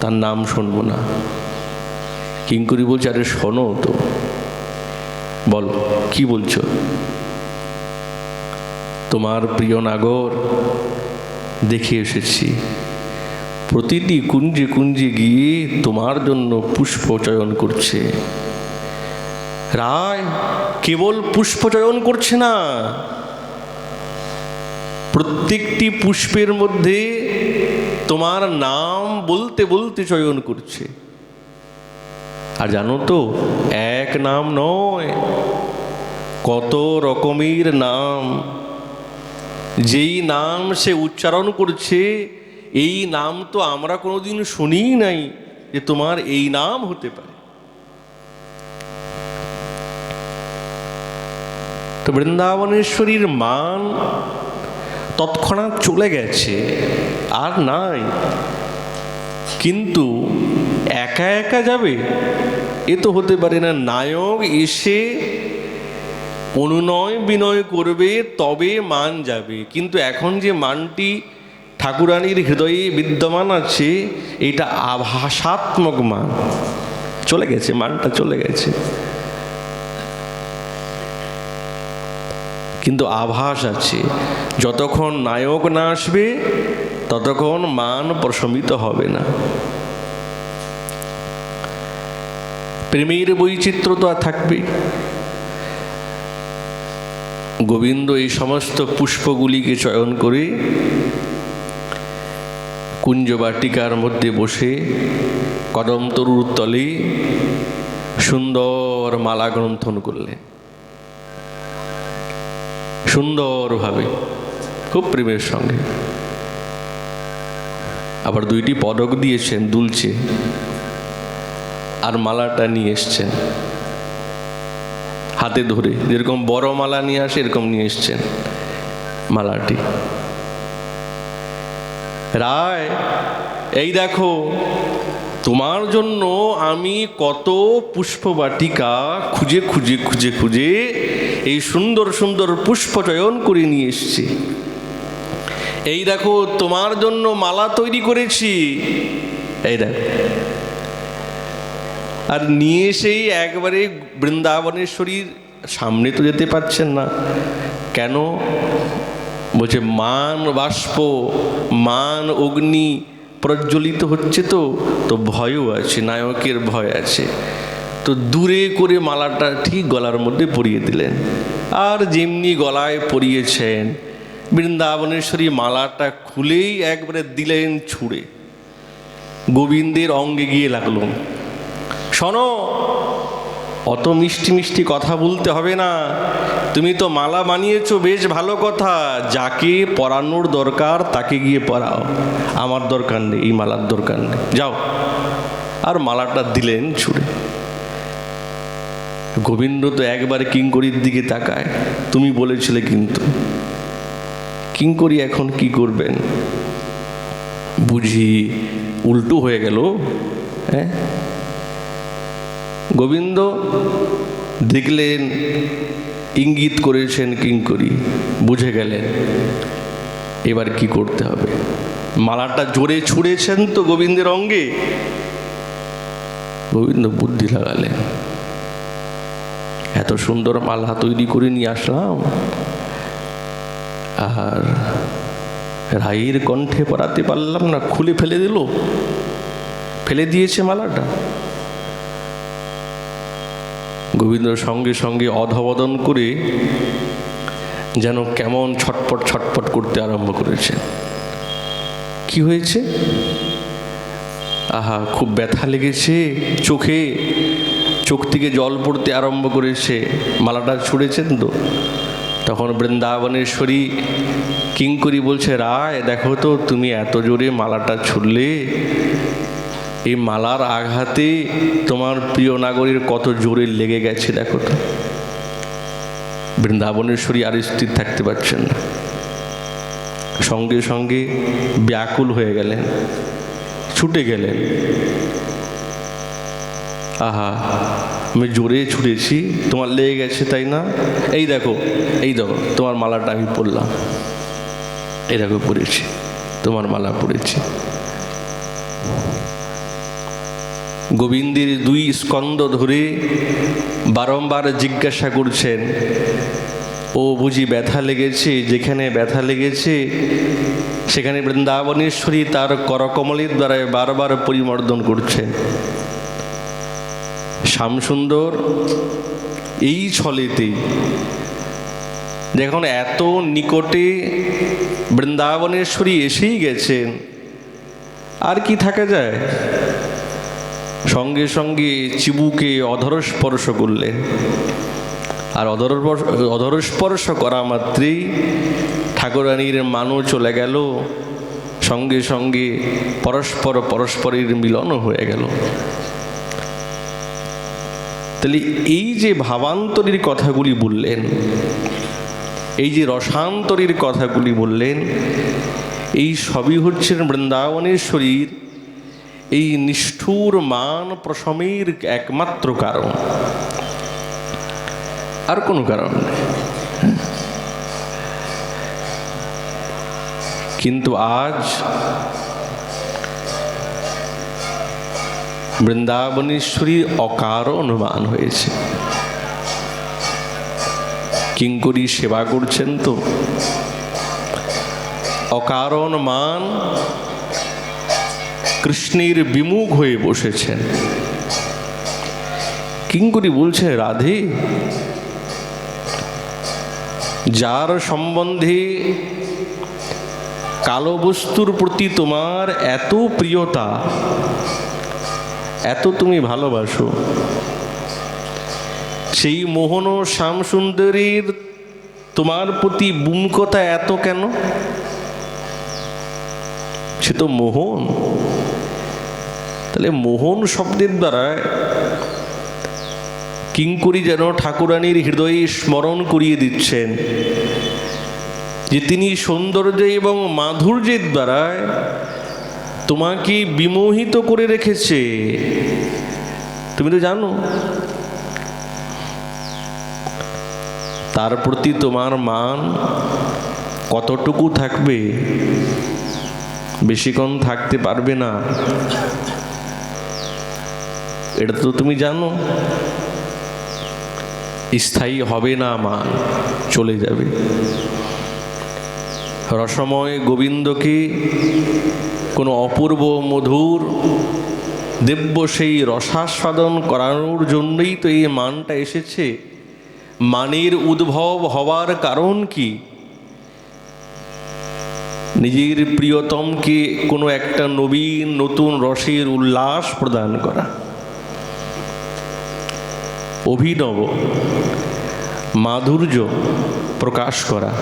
তার নাম শুনবো না। কিঙ্করী বলছে, আরে শোনো তো, বলো কি বলছো? তোমার প্রিয় নাগর দেখে এসেছি, প্রতিটি কুঞ্জে কুঞ্জে গিয়ে তোমার জন্য পুষ্প চয়ন করছে। রায় কেবল পুষ্প চয়ন করছে না, প্রত্যেকটি পুষ্পের মধ্যে তোমার নাম বলতে বলতে চয়ন করছে। আর জানো তো, এক নাম নয়, কত রকমের নাম। যেই নাম সে উচ্চারণ করছে, এই নাম তো আমরা কোনোদিন শুনিই নাই যে তোমার এই নাম হতে পারে। তো বৃন্দাবনেশ্বরীর মান তৎক্ষণাৎ চলে গেছে, আর নাই। কিন্তু একা একা যাবে এ তো হতে পারে না। নায়ক এসে অনুনয় বিনয় করবে তবে মান যাবে। কিন্তু এখন যে মানটি ঠাকুরানীর হৃদয়ে বিদ্যমান আছে, এটা আভাসাত্মক মান, চলে গেছে, মানটা চলে গেছে, কিন্তু আভাস আছে। যতক্ষণ নায়ক না আসবে ততক্ষণ মান প্রশমিত হবে না। প্রেমের বৈচিত্র্য তো আর থাকবে। গোবিন্দ এই সমস্ত পুষ্পগুলিকে চয়ন করে কুঞ্জবাটিকার মধ্যে বসে কদম তরুর তলে সুন্দর মালা গ্রন্থন করলেন, সুন্দরভাবে, খুব প্রেমের সঙ্গে। আবার দুইটি পদক দিয়েছেন, দুলছে, আর মালাটা নিয়ে এসছেন হাতে ধরে, যেরকম বড় মালা নিয়ে আসে এরকম নিয়ে এসছেন মালাটি। রায় এই দেখো, তোমার জন্য আমি কত পুষ্পবাটিকা খুঁজে খুঁজে খুঁজে খুঁজে এই সুন্দর সুন্দর পুষ্প চয়ন করে নিয়ে এসছি। এই দেখো তোমার জন্য মালা তৈরি করেছি, এই দেখো। আর নিয়ে এসেই একবারে বৃন্দাবনেশ্বরীর সামনে তো যেতে পারছেন না। কেন? বলছে মান বাষ্প, মান অগ্নি প্রজ্বলিত হচ্ছে, তো ভয়ও আছে, নায়কের ভয় আছে। তো দূরে করে মালাটা ঠিক গলার মধ্যে পরিয়ে দিলেন। আর যেমনি গলায় পরিয়েছেন, বৃন্দাবনেশ্বরী মালাটা খুলেই একবারে দিলেন ছুঁড়ে, গোবিন্দের অঙ্গে গিয়ে লাগলো। শোনো, অত মিষ্টি মিষ্টি কথা বলতে হবে না, তুমি তো মালা বানিয়েছো, বেশ ভালো কথা, যাকে পরানোর দরকার তাকে গিয়ে পরাও, আমার দরকার নেই, এই মালার দরকার নেই, যাও। আর মালাটা দিলেন ছুঁড়ে। গোবিন্দ তো একবার কিঙ্করীর দিকে তাকায়, তুমি বলেছিলে কিন্তু কিঙ্করি এখন কি করবেন? বুঝি উল্টো হয়ে গেল। হ্যাঁ, গোবিন্দ দেখলেন, ইঙ্গিত করেছেন কিঙ্করি, বুঝে গেলেন এবার কি করতে হবে। মালাটা জোরে ছুঁড়েছেন তো গোবিন্দের অঙ্গে। গোবিন্দ বুদ্ধি লাগালেন, এত সুন্দর মালা তৈরি করে নিয়ে আসলাম, আর রায়ের কণ্ঠে পরাতে পারলাম না, খুলে ফেলে দিল, ফেলে দিয়েছে মালাটা। গোবিন্দ সঙ্গে সঙ্গে অধবদন করে যেন কেমন ছটপট ছটপট করতে আরম্ভ করেছে। কি হয়েছে? আহা, খুব ব্যথা লেগেছে চোখে, চোখ থেকে জল পড়তে আরম্ভ করেছে, মালাটা ছুঁড়েছেন তো। তখন বৃন্দাবনেশ্বরী কিঙ্করি বলছে, রায় দেখো তো, তুমি এত জোরে মালাটা ছুঁড়লে, এই মালার আঘাতে তোমার প্রিয় নাগরীর কত জোরে লেগে গেছে দেখো তো। বৃন্দাবনেশ্বরী আর স্থির থাকতে পারছেন না, সঙ্গে সঙ্গে ব্যাকুল হয়ে গেলেন, ছুটে গেলেন। আহা, আমি জোরে ছুটেছি, তোমার লেগে গেছে তাই না? এই দেখো, এই দেখো তোমার মালাটা আমি পরলাম, এই দেখো পরেছি, তোমার মালা পরেছি। গোবিন্দের দুই স্কন্ধ ধরে বারংবার জিজ্ঞাসা করছেন, ও বুঝি ব্যথা লেগেছে? যেখানে ব্যথা লেগেছে সেখানে বৃন্দাবনেশ্বরী তার করকমলের দ্বারা বারবার পরিমর্দন করছেন। শ্যামসুন্দর এই ছলেতেই যখন এত নিকটে বৃন্দাবনেশ্বরী এসেই গেছেন, আর কি থাকা যায়, সঙ্গে সঙ্গে চিবুকে অধর স্পর্শ করলেন। আর অধর স্পর্শ করা মাত্রেই ঠাকুরানীর মানও চলে গেল, সঙ্গে সঙ্গে পরস্পরের মিলনও হয়ে গেল। তাহলে এই যে ভাবান্তরীর কথাগুলি বললেন, এই যে রসান্তরীর কথাগুলি বললেন, এই সবই হচ্ছেন বৃন্দাবনেশ্বরীর এই নিষ্ঠুর মান প্রশমের একমাত্র কারণ, আর কোনো কারণ নেই। কিন্তু আজ বৃন্দাবনেশ্বরীর অকারণ মান হয়েছে। কিঙ্করি সেবা করছেন তো, অকারণ মান কৃষ্ণের বিমুখ হয়ে বসেছেন। কিঙ্করি বলছে, রাধে, যার সম্বন্ধে কালো বস্তুর প্রতি তোমার এত প্রিয়তা, এত তুমি ভালোবাসো, সেই মোহন ও শ্যামসুন্দরীর তোমার প্রতি বিমুখতা এত কেন? সে তো মোহন। তাহলে মোহন শব্দের দ্বারা কিঙ্করি যেন ঠাকুরানীর হৃদয়ে স্মরণ করিয়ে দিচ্ছেন যে তিনি সৌন্দর্য এবং মাধুর্যের দ্বারা তোমাকে বিমোহিত করে রেখেছে। তুমি তো জানো তার প্রতি তোমার মান কতটুকু থাকবে, বেশিক্ষণ থাকতে পারবে না, এটা তো তুমি জানো। স্থায়ী হবে না, মান চলে যাবে। রসময় গোবিন্দকে কোনো অপূর্ব মধুর দিব্য সেই রসাস্বাদন করানোর জন্যই তো এই মানটা এসেছে। মানের উদ্ভব হওয়ার কারণ কি? নিজের প্রিয়তমকে কোনো একটা নবীন নতুন রসের উল্লাস প্রদান করা, অভিনব মাধুর্য প্রকাশ করা,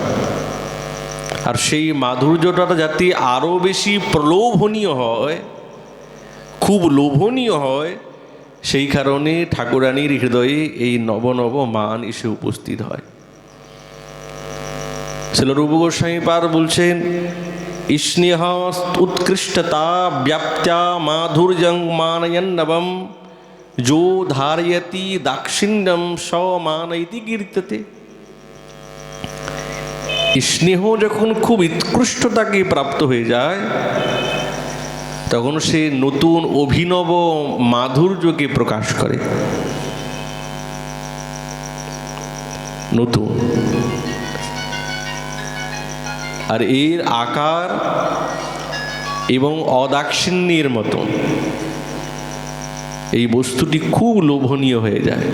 আর সেই মাধুর্যটা যাতে আরও বেশি প্রলোভনীয় হয়, খুব লোভনীয় হয়, সেই কারণে ঠাকুরানীর হৃদয়ে এই নব নব মান এসে উপস্থিত হয়। শ্রীল রূপ গোস্বামী পাদ বলছেন, স্নেহ উৎকৃষ্টতা ব্যাপ্ত্যা মাধুর্যং মানয়ন্নবম যো ধারয়তি দাক্ষিণ্যম স মানয়তি কীর্ততে। স্নেহ যখন খুব উৎকৃষ্টতাকে প্রাপ্ত হয়ে যায়, তখন সে নতুন অভিনব মাধুর্যকে প্রকাশ করে। নতুন, আর এর আকার এবং অদাক্ষিণ্যের মতো এই বস্তুটি খুব লোভনীয় হয়ে যায়,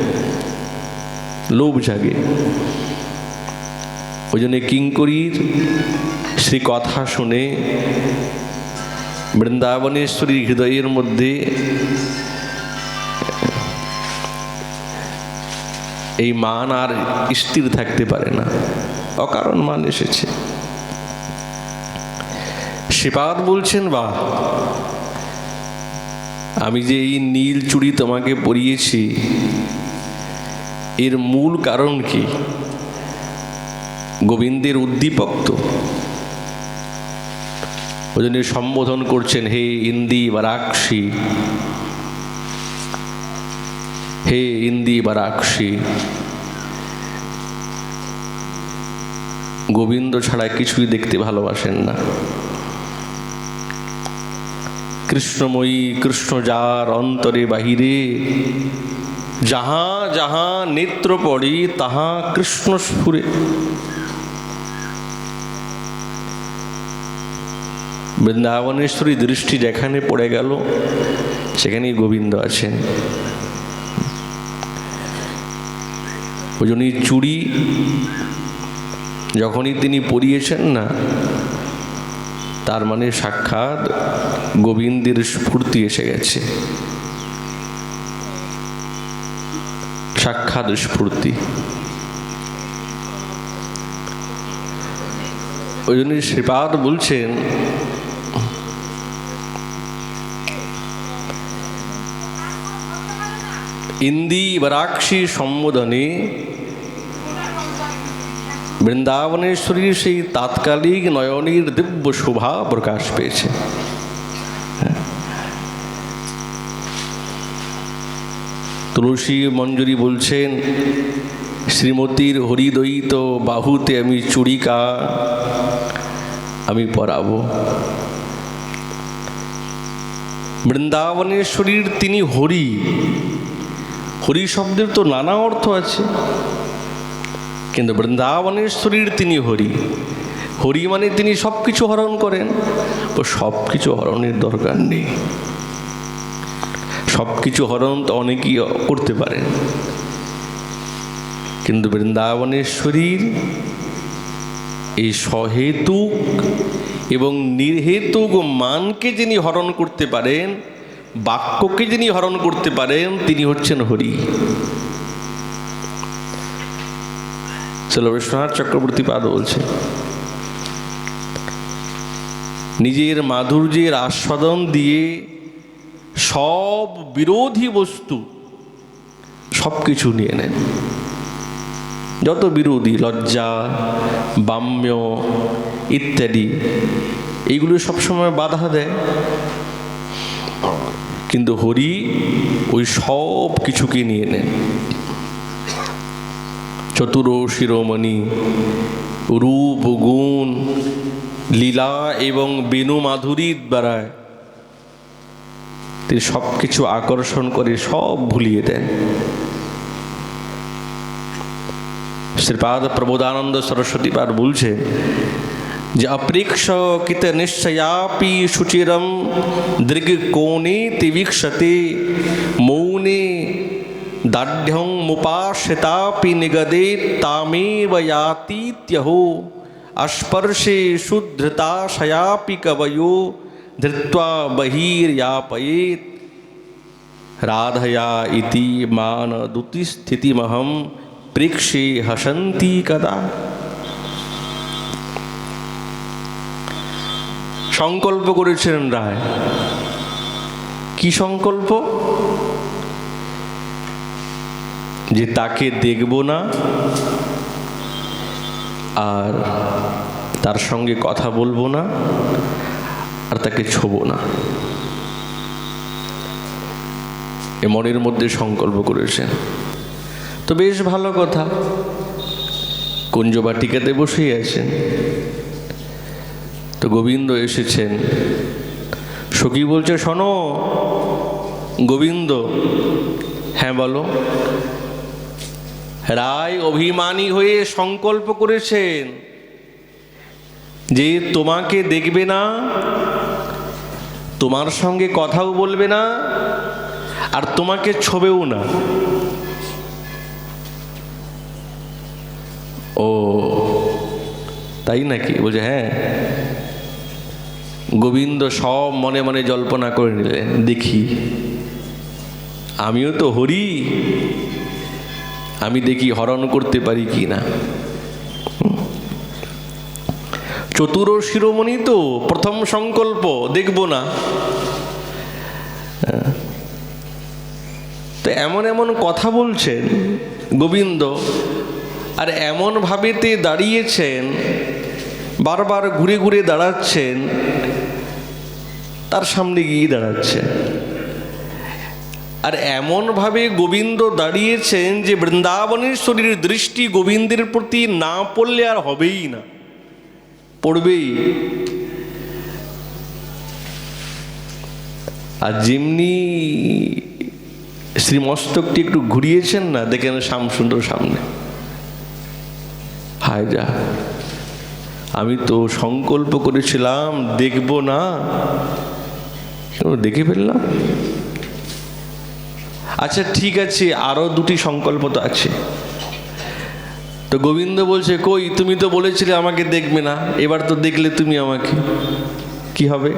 লোভ জাগে। ওই জন্য কিঙ্করীর শ্রী কথা শুনে বৃন্দাবনেশ্বরীর হৃদয়ের মধ্যে এই মান আর স্থির থাকতে পারে না, অকারণ মান এসেছে। শ্রীপাদ বলছেন, বাহ, আমি যে এই নীল চুড়ি তোমাকে পরিয়েছি, এর মূল কারণ কি? গোবিন্দের উদ্দীপক তো। ওই জন্য সম্বোধন করছেন, হে ইন্দি বারাক্ষী, হে ইন্দি বারাক্ষী। গোবিন্দ ছাড়া কিছুই দেখতে ভালোবাসেন না। কৃষ্ণময়ী কৃষ্ণ যার অন্তরে বাহিরে, যাহা যাহা নেত্র পড়ে তাহা কৃষ্ণ স্ফুরে। বৃন্দাবনেশ্বরী দৃষ্টি যেখানে পড়ে গেল, সেখানেই গোবিন্দ আছেন। ওই জন্যই চুড়ি যখনই তিনি পরিয়েছেন না, তার মানে সাক্ষাৎ গোবিন্দের স্ফূর্তি এসে গেছে, সাক্ষাৎ স্ফূর্তি। ওই জন্য শ্রীপাদ বলছেন, ইন্দি বারাক্ষী সম্বোধনে বৃন্দাবনেশ্বরীর সেই তাৎকালিক নয়নের দিব্য শোভা প্রকাশ পেয়েছে। তুলসী মঞ্জুরি বলছেন, শ্রীমতীর হরিদয়িত বাহুতে আমি চূড়িকা আমি পরাবো। বৃন্দাবনেশ্বরীর তিনি হরি। হরি শব্দের তো নানা অর্থ আছে, কিন্তু বৃন্দাবনেশ্বরীর তিনি হরি। হরি মানে তিনি সব কিছু হরণ করেন। ও সব কিছু হরণের দরকার নেই, সব কিছু হরণ তো অনেকেই করতে পারেন, কিন্তু বৃন্দাবনেশ্বরীর এই সহেতুক এবং নির্হেতুক মানকে যিনি হরণ করতে পারেন, বাক্যকে যিনি হরণ করতে পারেন, তিনি হচ্ছেন হরি। বিশ্বনাথ চক্রবর্তী পাদ বলছে, নিজের মাধুর্যের আস্বাদন দিয়ে সব বিরোধী বস্তু সব কিছু নিয়ে নেন। যত বিরোধী, লজ্জা, বাম্য ইত্যাদি, এইগুলো সবসময় বাধা দেয়, কিন্তু হরি ওই সব কিছুকে নিয়ে নেন। চতুর শিরোমণি, রূপ, গুণ, লীলা এবং বেণু মাধুরীর দ্বারায় তিনি সব কিছু আকর্ষণ করে সব ভুলিয়ে দেন। শ্রীপাদ প্রবোধানন্দ সরস্বতী পাদ বলছে যে, অপ্রেক্ষকিত নিশ্চয়াপি শুচিরম দৃগ কোণে তিবীক্ষতে মৌনে দাঢ্যং মুপাশ্রিতাপি নিগদে তামেব यातीत्यहो अस्पर्शे शुद्धताशयापि कवयो धृत्वा बहिर्यापयेत् राधया इति मानदुति स्थितिमहं प्रेक्षे हसन्ति कदा। সংকল্প করেছিলেন রায়। কি সংকল্প? যে তাকে দেখব না আর তার সঙ্গে কথা বলবো না, আর তাকে ছোবো না। এ মনের মধ্যে সংকল্প করেছেন। তো বেশ ভালো কথা। কুঞ্জবাটিকাতে বসেই আছেন, তো গোবিন্দ এসেছেন। সখী বলছে, শোনো গোবিন্দ। হ্যাঁ বলো। রায় অভিমানী হয়ে সংকল্প করেছেন যে তোমাকে দেখবে না, তোমার সঙ্গে কথাও বলবে না, আর তোমাকে ছোবেও না। ও তাই নাকি? বলছে হ্যাঁ। গোবিন্দ সব মনে মনে জল্পনা করে নিলেন, দেখি আমিও তো হরি, আমি দেখি হরণ করতে পারি কি না। চতুর শিরোমণি তো প্রথম সংকল্প, দেখব না। তো এমন এমন কথা বলছেন গোবিন্দ, আর এমন ভাবেতে দাঁড়িয়েছেন, বারবার ঘুরে ঘুরে দাঁড়াচ্ছেন, তার সামনে গিয়ে দাঁড়াচ্ছেন। আর এমনভাবে গোবিন্দ দাঁড়িয়েছেন যে বৃন্দাবনেশ্বরীর দৃষ্টি গোবিন্দের প্রতি না পড়লে আর হবেই না, পড়বেই। আর যেমনি শ্রীমস্তকটি একটু ঘুরিয়েছেন না, দেখেন শ্যামসুন্দর সামনে। হায় যা, আমি তো সংকল্প করেছিলাম দেখব না, দেখে ফেললাম। আচ্ছা ঠিক আছে, আরো দুটি সংকল্প তো আছে। তো গোবিন্দ বলছে, কই তুমি তো বলেছিলে আমাকে দেখবে না, এবার তো দেখলে তুমি আমাকে, কি হবে?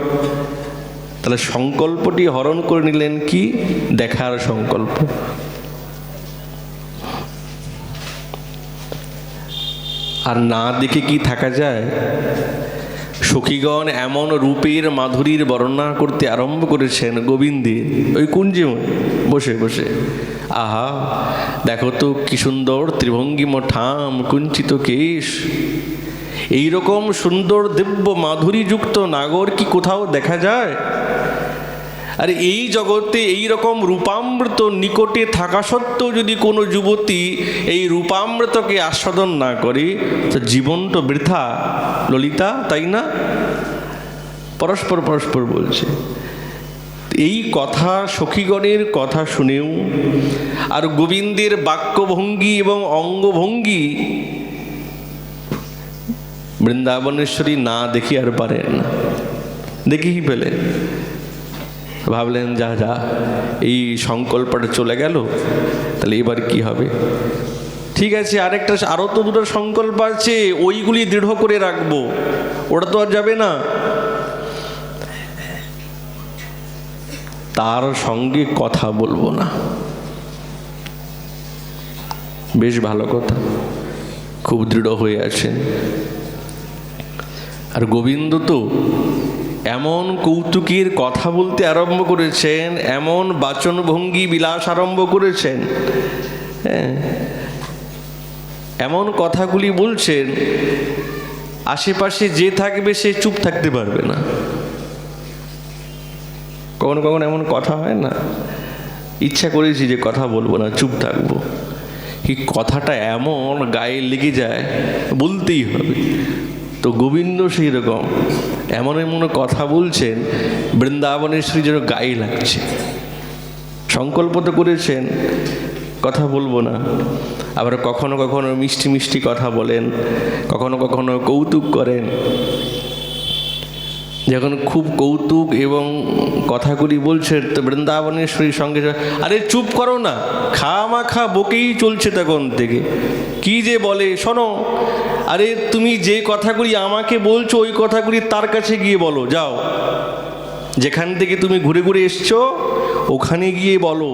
তাহলে সংকল্পটি হরণ করে নিলেন কি? দেখার সংকল্প। আর না দেখে কি থাকা যায়? সখীগণ এমন রূপের মাধুরীর বর্ণনা করতে আরম্ভ করেছেন গোবিন্দের ওই কুঞ্জে বসে বসে। আহা, দেখো তো কি সুন্দর ত্রিভঙ্গিম ঠাম, কুঞ্চিত কেশ। এইরকম সুন্দর দিব্য মাধুরীযুক্ত নাগর কি কোথাও দেখা যায়? আর এই জগতে এই রকম রূপামৃত নিকটে থাকা সত্ত্বেও যদি কোনো যুবতী এই রূপামৃতকে আস্বাদন না করে, তো জীবন তো বৃথা ললিতা, তাই না? পরস্পর পরস্পর বলছে। এই কথা সখীগণের কথা শুনেও আর গোবিন্দের বাক্যভঙ্গি এবং অঙ্গভঙ্গি বৃন্দাবনেশ্বরী না দেখি আর পারেন না, দেখেই পেলেন। ভাবলেন যা যা, এই সংকল্পটা চলে গেল, তাহলে এবার কি হবে? ঠিক আছে, আরেকটা, আরও তো দুটো সংকল্প আছে, ওইগুলি দৃঢ় করে রাখবো, ওটা তো আর যাবে না। তার সঙ্গে কথা বলবো না। বেশ ভালো কথা, খুব দৃঢ় হয়ে আছেন। আর গোবিন্দ তো এমন কৌতুকের কথা বলতে আরম্ভ করেছেন, এমন বাচনভঙ্গি বিলাস আরম্ভ করেছেন, হ্যাঁ, এমন কথাগুলি বলছেন, আশেপাশে যে থাকবে সে চুপ থাকতে পারবে না। কখনো কখনো এমন কথা হয় না, ইচ্ছা করেছি যে কথা বলবো না, চুপ থাকবো, কি কথাটা এমন গায়ে লেগে যায়, বলতেই হবে। তো গোবিন্দ সেই রকম এমন এমন কথা বলছেন, বৃন্দাবনেশ্বরী যেন গায়ে লাগছে। সংকল্প তো করেছেন কথা বলবো না, আবার কখনো কখনো মিষ্টি মিষ্টি কথা বলেন, কখনো কখনো কৌতুক করেন। যখন খুব কৌতুক এবং কথাগুলি বলছেন, তো বৃন্দাবনেশ্বরীর সঙ্গে, আরে চুপ করো না, খামাখা বকেই চলছে তখন থেকে, কি যে বলে শোনো। আরে তুমি যে কথাগুলি আমাকে বলছো, ওই কথাগুলি তার কাছে গিয়ে বলো, যাও, যেখান থেকে তুমি ঘুরে ঘুরে এসছো ওখানে গিয়ে বলো,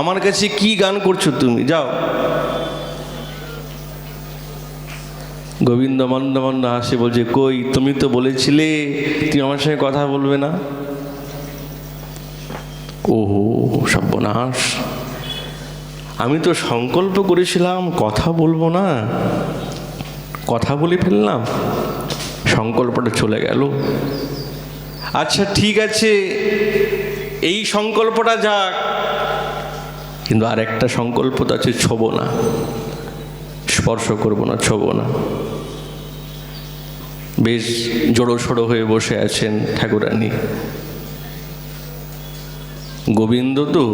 আমার কাছে কি গান করছো তুমি, যাও। গোবিন্দ মন্দ মন্দ হাসে বলছে, কই তুমি তো বলেছিলে তুমি আমার সঙ্গে কথা বলবে না। ওহো সর্বনাশ, আমি তো সংকল্প করেছিলাম কথা বলবো না, কথা বলে ফেললাম। সংকল্পটা চলে গেল। আচ্ছা ঠিক আছে, এই সংকল্পটা যাক, কিন্তু আর একটা সংকল্প তো আছে, ছোব না, স্পর্শ করব না, ছোব না। বেশ জড়ো সড়ো হয়ে বসে আছেন ঠাকুরানী। গোবিন্দ তো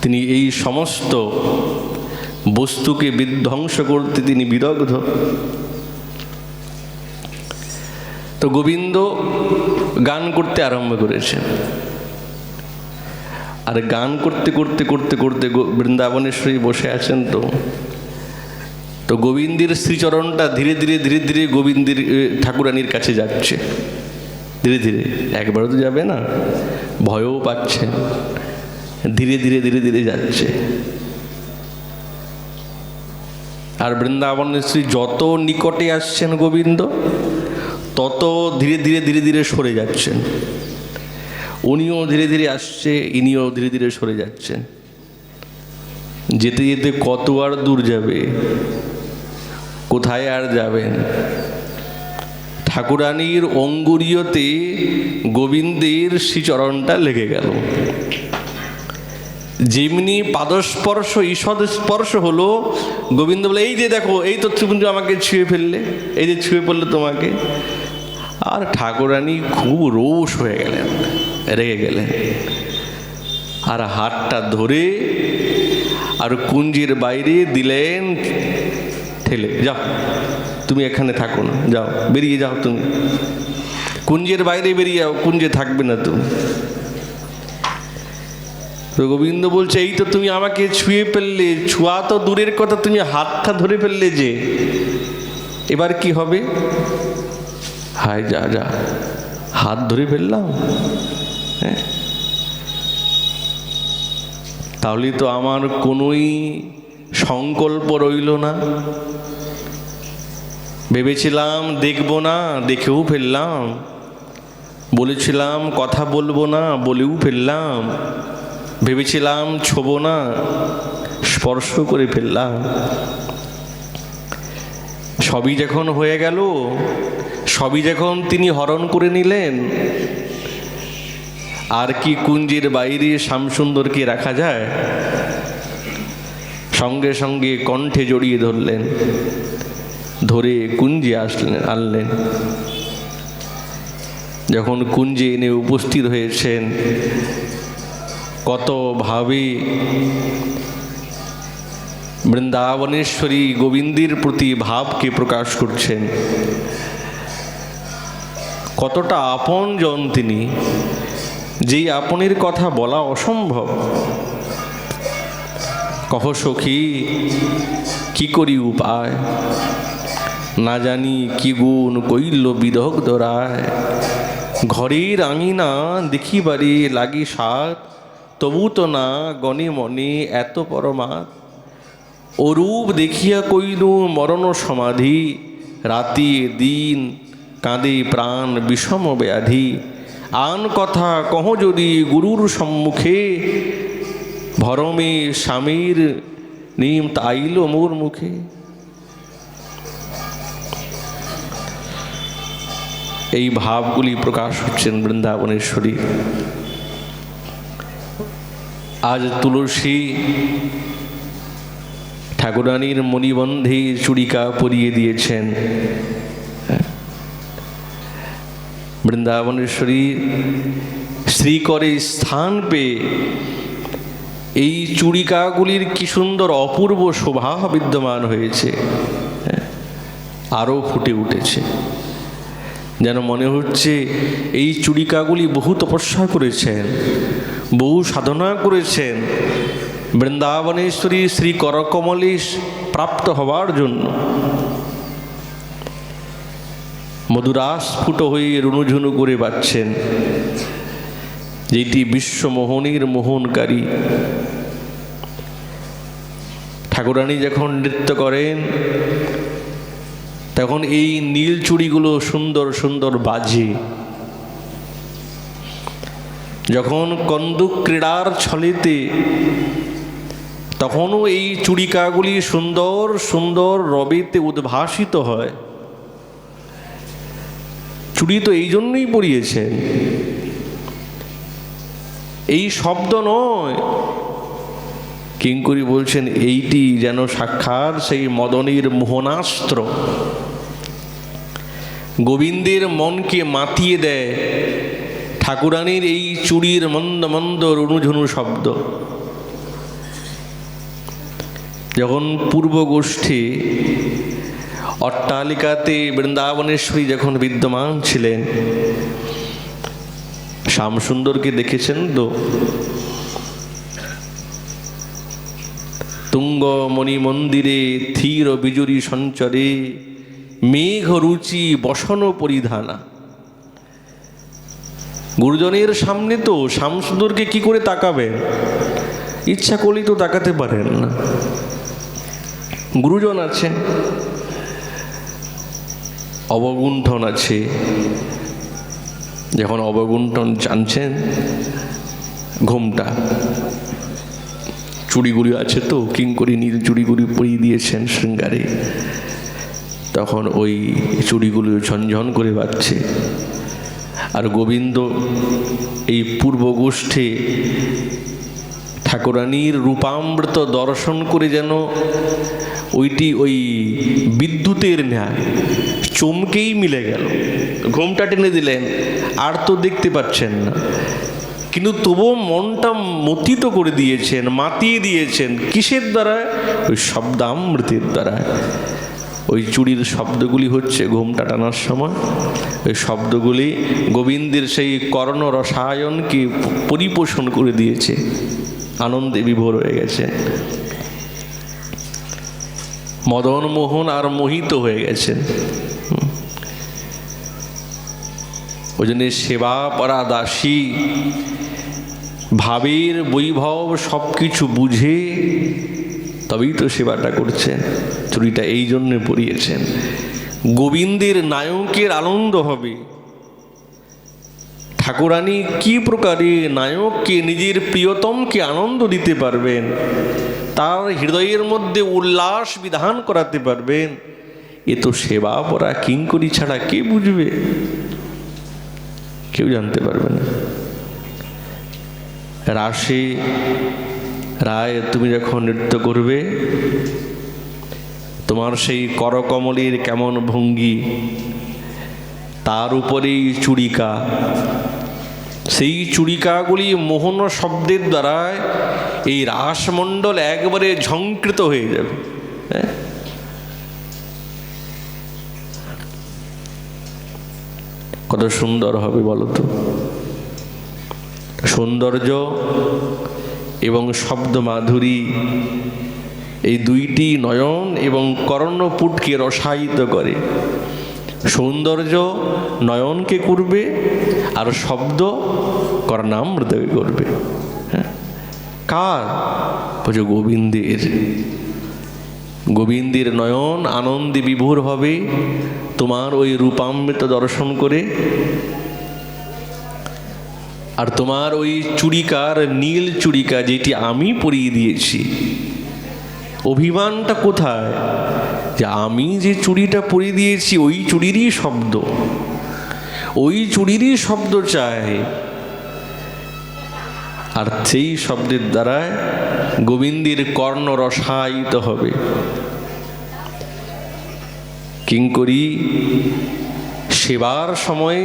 তিনি এই সমস্ত বস্তুকে বিধ্বংস করতে তিনি বিদগ্ধ। তো গোবিন্দ গান করতে আরম্ভ করেছেন, আর গান করতে করতে করতে করতে বৃন্দাবনেশ্বরী বসে আছেন। তো গোবিন্দের শ্রীচরণটা ধীরে ধীরে ধীরে ধীরে গোবিন্দের ঠাকুরানীর কাছে যাচ্ছে, ধীরে ধীরে, একবারও তো যাবে না, ভয়ও পাচ্ছেন, ধীরে ধীরে ধীরে ধীরে যাচ্ছে। আর বৃন্দাবনেশ্বরী যত নিকটে আসছেন গোবিন্দ, তত ধীরে ধীরে ধীরে ধীরে সরে যাচ্ছেন। উনিও ধীরে ধীরে আসছে, ইনিও ধীরে ধীরে সরে যাচ্ছেন। যেতে যেতে কত আর দূর যাবে, কোথায় আর যাবেন? ঠাকুরানীর অঙ্গুরীয়তে গোবিন্দের শ্রীচরণটা লেগে গেল। যেমনি পাদস্পর্শ ঈষদ স্পর্শ হলো, গোবিন্দ বলে, এই যে দেখো, এই তো তুমি আমাকে ছুঁয়ে ফেললে, এই যে ছুঁয়ে পড়লে তোমাকে। আর ঠাকুরানী খুব রোষ হয়ে গেলেন, রেগে গেলেন, আর হাতটা ধরে আর কুঞ্জের বাইরে দিলেন ঠেলে, যাও তুমি এখানে থাকো না, যাও, বেরিয়ে যাও, তুমি কুঞ্জের বাইরে বেরিয়ে যাও, কুঞ্জে থাকবে না তুমি। তো গোবিন্দ বলছে, এই তো তুমি আমাকে ছুঁয়ে ফেললে, ছোঁয়া তো দূরের কথা, তুমি হাতটা ধরে ফেললে যে, এবার কি হবে? হায় যা যা, হাত ধরে ফেললাম, হ্যাঁ, তাহলে তো আমার কোনোই সংকল্প রইল না। ভেবেছিলাম দেখব না, দেখেও ফেললাম। বলেছিলাম কথা বলবো না, বলেও ফেললাম। ভেবেছিলাম ছোব না, স্পর্শ করে ফেললাম। সবই যখন হয়ে গেল, সবই যখন তিনি হরণ করে নিলেন, আর কি কুঞ্জের বাইরে শ্যামসুন্দরকে রাখা যায়? সঙ্গে সঙ্গে কণ্ঠে জড়িয়ে ধরলেন, ধরে কুঞ্জে আনলেন। যখন কুঞ্জে এনে উপস্থিত হয়েছেন, কত ভাবে বৃন্দাবনেশ্বরী গোবিন্দের প্রতি ভাবকে প্রকাশ করছেন। কতটা আপনজন তিনি, যেই আপনের কথা বলা অসম্ভব। কহ সখী কি করি উপায়, না জানি কি গুণ কইল বিদগ্ধ রায়। ঘরের আঙিনা দেখিবারে লাগি সাত, তবু তো না গণে মনে এত পরমাৎ। অরূপ দেখিয়া কইল মরণ সমাধি, রাতি দিন কাঁদে প্রাণ বিষম ব্যাধি। আন কথা কহ যদি গুরুর সম্মুখে, ভরমে স্বামীর নিম তাইল মোর মুখে। এই ভাবগুলি প্রকাশ হচ্ছেন বৃন্দাবনেশ্বরী। আজ তুলসী ঠাকুরানীর মণিবন্ধে চূড়িকা পরিয়ে দিয়েছেন। বৃন্দাবনেশ্বরী শ্রীকরে স্থান পেয়ে এই চূড়িকাগুলির কি সুন্দর অপূর্ব শোভা বিদ্যমান হয়েছে, আরও ফুটে উঠেছে। যেন মনে হচ্ছে এই চূড়িকাগুলি বহু তপস্যা করেছেন, বহু সাধনা করেছেন বৃন্দাবনেশ্বরী শ্রী করকমলে প্রাপ্ত হওয়ার জন্য। মধুরাস্ফুট হয়ে রুনুঝুনু করে বাজছেন, যেটি বিশ্বমোহনের মোহনকারী। ঠাকুরানী যখন নৃত্য করেন, তখন এই নীল চুড়িগুলো সুন্দর সুন্দর বাজে। যখন কন্দুক ক্রীড়ার ছলেতে, তখনও এই চূড়িকাগুলি সুন্দর সুন্দর রবেতে উদ্ভাসিত হয়। চুড়ি তো এই জন্যই পরিয়েছেন, এই শব্দ নয়। কিঙ্করী বলছেন এইটি যেন সাক্ষাৎ সেই মদনের মোহনাস্ত্র, গোবিন্দের মনকে মাতিয়ে দেয় ঠাকুরানীর এই চুড়ির মন্দ মন্দ রুনুঝুনু শব্দ। যখন পূর্ব গোষ্ঠী অট্টালিকাতে বৃন্দাবনেশ্বরী যখন বিদ্যমান ছিলেন, শ্যামসুন্দরকে দেখেছেন তো? তুঙ্গমণি মন্দিরে থির বিজুরি সঞ্চরে মেঘ রুচি বসন পরিধানা। গুরুজনের সামনে তো শ্যামসুন্দরকে কি করে তাকাবেন? ইচ্ছা করলেই তো তাকাতে পারেন না। গুরুজন আছেন, অবগুণ্ঠন আছে, যখন অবগুণ্ঠন জানছেন ঘোমটা চুড়িগুলি আছে তো, কিঙ্করী নীল চুড়িগুলি পরিয়ে দিয়েছেন শৃঙ্গারে, তখন ওই চুড়িগুলি ঝনঝন করে বাজছে। আর গোবিন্দ এই পূর্ব গোষ্ঠে ঠাকুরানীর রূপামৃত দর্শন করে যেন ওইটি ওই বিদ্যুতের ন্যায় চমকেই মিলে গেল। ঘোমটা টেনে দিলেন, আর তো দেখতে পাচ্ছেন না, কিন্তু তবুও মনটা মতিত করে দিয়েছেন, মাতিয়ে দিয়েছেন। কিসের দ্বারা? ওই শব্দামৃতের দ্বারা। ওই চুড়ির শব্দগুলি হচ্ছে ঘোমটা টানার সময়, ওই শব্দগুলি গোবিন্দের সেই কর্ণ রসায়নকে পরিপোষণ করে দিয়েছে, আনন্দে বিভোর হয়ে গেছে, মদন মোহন আর মোহিত হয়ে গেছেন। ওই জন্যে সেবা পরা দাসী ভাবের বৈভব সব কিছু বুঝে তবেই তো সেবাটা করছেন। চুড়িটা এই জন্যে পরিয়েছেন, গোবিন্দের নায়কের আনন্দ হবে। ঠাকুরানী কি প্রকারে নায়ককে, নিজের প্রিয়তমকে আনন্দ দিতে পারবেন, তার হৃদয়ের মধ্যে উল্লাস বিধান করাতে পারবেন, এ তো সেবা পরা কিঙ্করী ছাড়া কে বুঝবে? কেউ জানতে পারবে না। রাসে রায় তুমি যখন নৃত্য করবে, তোমার সেই করকমলের কেমন ভঙ্গি, তার উপরেই চুড়িকা, সেই চুড়িকাগুলি মোহন শব্দের দ্বারা এই রাসমণ্ডল একবারে ঝঙ্কৃত হয়ে যাবে। কত সুন্দর হবে বলো তো? সৌন্দর্য এবং শব্দ মাধুরী এই দুইটি নয়ন এবং কর্ণপুটকে রসায়িত করে। সৌন্দর্য নয়নকে করবে, আর শব্দ কর্ণামৃতকে করবে। হ্যাঁ, কার? বলছে গোবিন্দের। গোবিন্দের নয়ন আনন্দে বিভোর হবে তোমার ওই রূপামৃত দর্শন করে। আর তোমার ওই চুড়িকার, নীল চুড়িকা যেটি আমি পরিয়ে দিয়েছি, অভিমানটা কোথায়? যে আমি যে চুড়িটা পরিয়ে দিয়েছি ওই চুড়িরই শব্দ, ওই চুড়িরই শব্দ চাই। আর সেই শব্দের দ্বারা গোবিন্দের কর্ণ রসায়িত হবে। কিঙ্করী সেবার সময়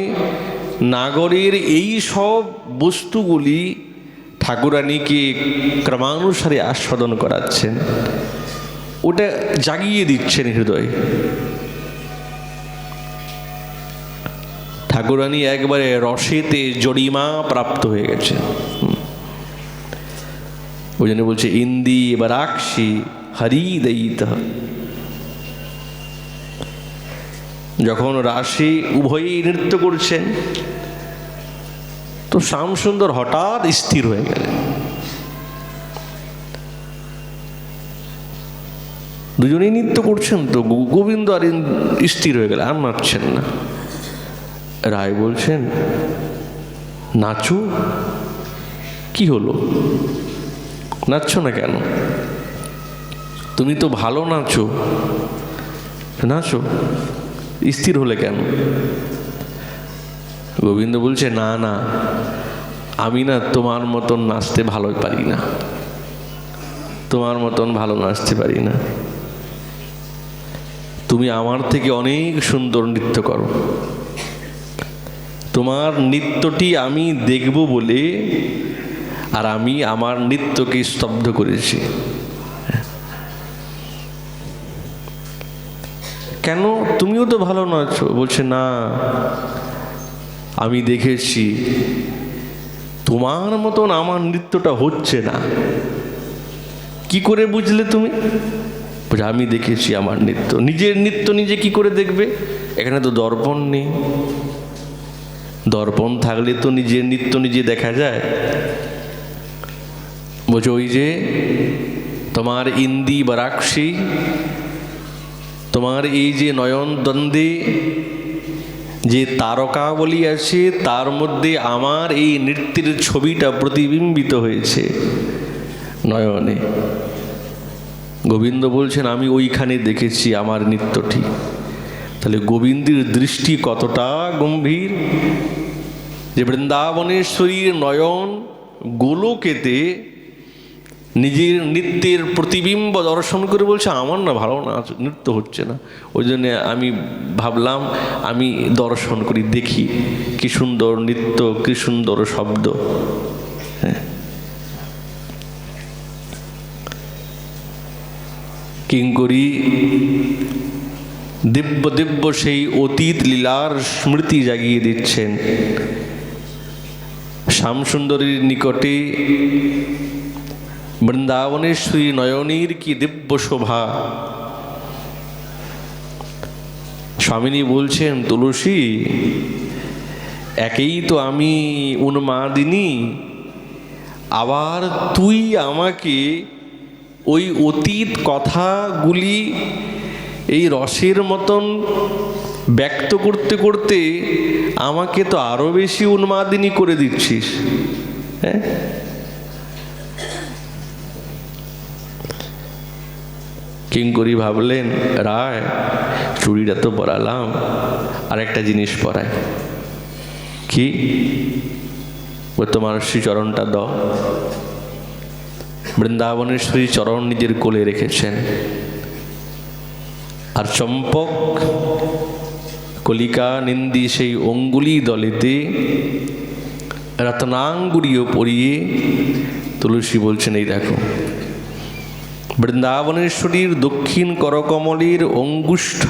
নাগরের এই সব বস্তুগুলি ঠাকুরানীকে ক্রমানুসারে আস্বাদন করাচ্ছেন, ওটা জাগিয়ে দিচ্ছেন হৃদয়। ঠাকুরানী একবারে রসেতে জড়িমা প্রাপ্ত হয়ে গেছে। ওই জন্য বলছে ইন্দি বারাক্ষী হরিদয়িত। যখন রাশি উভয়ই নৃত্য করছেন তো শ্যামসুন্দর হঠাৎ স্থির হয়ে গেলেন। দুজনেই নৃত্য করছেন তো, গোবিন্দ আর স্থির হয়ে গেলেন, আর নাচছেন না। রায় বলছেন নাচো। কি হলো, নাচছো না কেন? তুমি তো ভালো নাচো, নাচো। স্থির হলে কেন? গোবিন্দ বলছে, না না, আমি না তোমার মতন নাচতে ভালো পারি না, তোমার মতন ভালো নাচতে পারি না, তুমি আমার থেকে অনেক সুন্দর নৃত্য করো, তোমার নৃত্যটি আমি দেখব বলে আর আমি আমার নৃত্যকে স্তব্ধ করেছি। কেন, তুমিও তো ভালো নাচো। বলছে, না, আমি দেখেছি তোমার মতন আমার নৃত্যটা হচ্ছে না। কি করে বুঝলে তুমি? বলছে, আমি দেখেছি আমার নৃত্য। নিজের নৃত্য নিজে কি করে দেখবে? এখানে তো দর্পণ নেই, দর্পণ থাকলে তো নিজের নৃত্য নিজে দেখা যায়। বলছে, ওই যে তোমার ইন্দি বারাক্ষী, তোমার এই যে নয়ন দ্বন্দ্বে যে তারকাবলী আছে, তার মধ্যে আমার এই নৃত্যের ছবিটা প্রতিবিম্বিত হয়েছে নয়নে। গোবিন্দ বলছেন, আমি ওইখানে দেখেছি আমার নৃত্যটি। তাহলে গোবিন্দের দৃষ্টি কতটা গম্ভীর, যে বৃন্দাবনেশ্বরীর নয়ন গোলকেতে নিজের নৃত্যের প্রতিবিম্ব দর্শন করে বলছে, আমার না ভালো নাচ নৃত্য হচ্ছে না, ওই জন্যে আমি ভাবলাম আমি দর্শন করি, দেখি কি সুন্দর নৃত্য, কি সুন্দর শব্দ। হ্যাঁ, কিঙ্করী দিব্য দিব্য সেই অতীত লীলার স্মৃতি জাগিয়ে দিচ্ছেন। শ্যামসুন্দরীর নিকটে বৃন্দাবনেশ্বরী নয়নীর কি দিব্য শোভা। স্বামিনী বলছেন, তুলসী, একেই তো আমি উন্মাদিনী, আবার তুই আমাকে ওই অতীত কথাগুলি এই রসের মতন ব্যক্ত করতে করতে আমাকে তো আরো বেশি উন্মাদিনী করে দিচ্ছিস। হ্যাঁ, কিঙ্করী ভাবলেন, রায় চুড়িটা তো পরালাম, আর একটা জিনিস পরাই। কি? ও তোমার শ্রীচরণটা দাও। বৃন্দাবনের শ্রীচরণ নিজের কোলে রেখেছেন, আর চম্পক কলিকা নিন্দি সেই অঙ্গুলি দলেতে রত্নাঙ্গুরিও পরিয়ে তুলসী বলছেন, এই দেখো, বৃন্দাবনেশ্বরীর দক্ষিণ করকমলের অঙ্গুষ্ঠ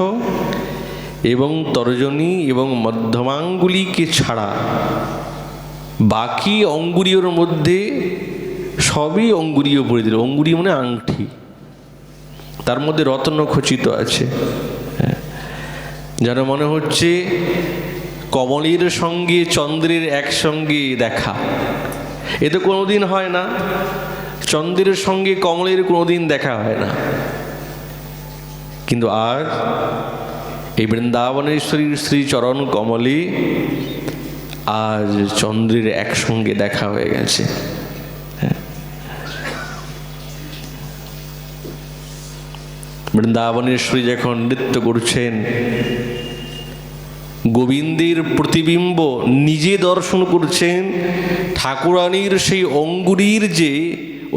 এবং তর্জনী এবং মধ্যমাঙ্গুলিকে ছাড়া বাকি অঙ্গুরীয়র মধ্যে সবই অঙ্গুরীয় পরে দিল। অঙ্গুরী মানে আংটি, তার মধ্যে রত্ন খচিত আছে। যেন মনে হচ্ছে কমলের সঙ্গে চন্দ্রের একসঙ্গে দেখা। এ তো কোনোদিন হয় না, চন্দ্রের সঙ্গে কমলের কোনোদিন দেখা হয় না। কিন্তু আজ এই বৃন্দাবনেশ্বরীর শ্রীচরণ কমলে আজ চন্দ্রের একসঙ্গে দেখা হয়ে গেছে। বৃন্দাবনেশ্বরী যখন নৃত্য করছেন, গোবিন্দের প্রতিবিম্ব নিজে দর্শন করছেন। ঠাকুরানীর সেই অঙ্গুরীর যে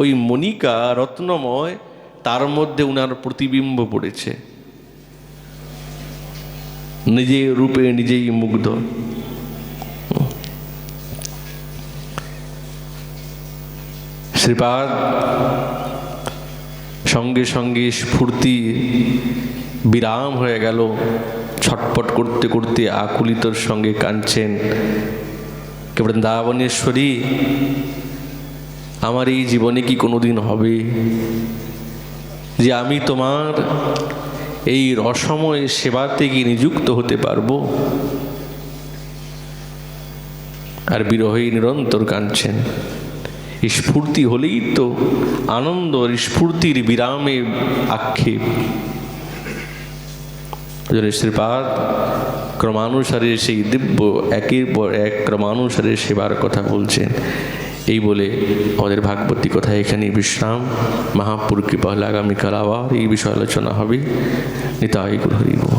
ওই মণিকা রত্নময়, তার মধ্যে উনার প্রতিবিম্ব পড়েছে। নিজে রূপে নিজেই মুগ্ধ। শ্রীপাদ সঙ্গে সঙ্গে স্ফূর্তি বিরাম হয়ে গেল। ছটপট করতে করতে আকুলিতর সঙ্গে কাঁদছেন, বৃন্দাবনেশ্বরী, আমার এই জীবনে কি কোনোদিন হবে যে আমি তোমার এই রসময় সেবাতে কি নিযুক্ত হতে পারবো? আর বিরহে নিরন্তর কাঁদছেন। স্ফূর্তি হলেই তো আনন্দ, স্ফূর্তির বিরামে আক্ষেপ। শ্রীপাদ ক্রমানুসারে সেই দিব্য একের পর এক ক্রমানুসারে সেবার কথা বলছেন। এই বলে আমাদের ভাগবতী কথা এখানে বিশ্রাম। মহাপুর কৃপা হলে আগামীকাল আবার এই বিষয়ে আলোচনা হবে। নিতাই গৌর হরি বল।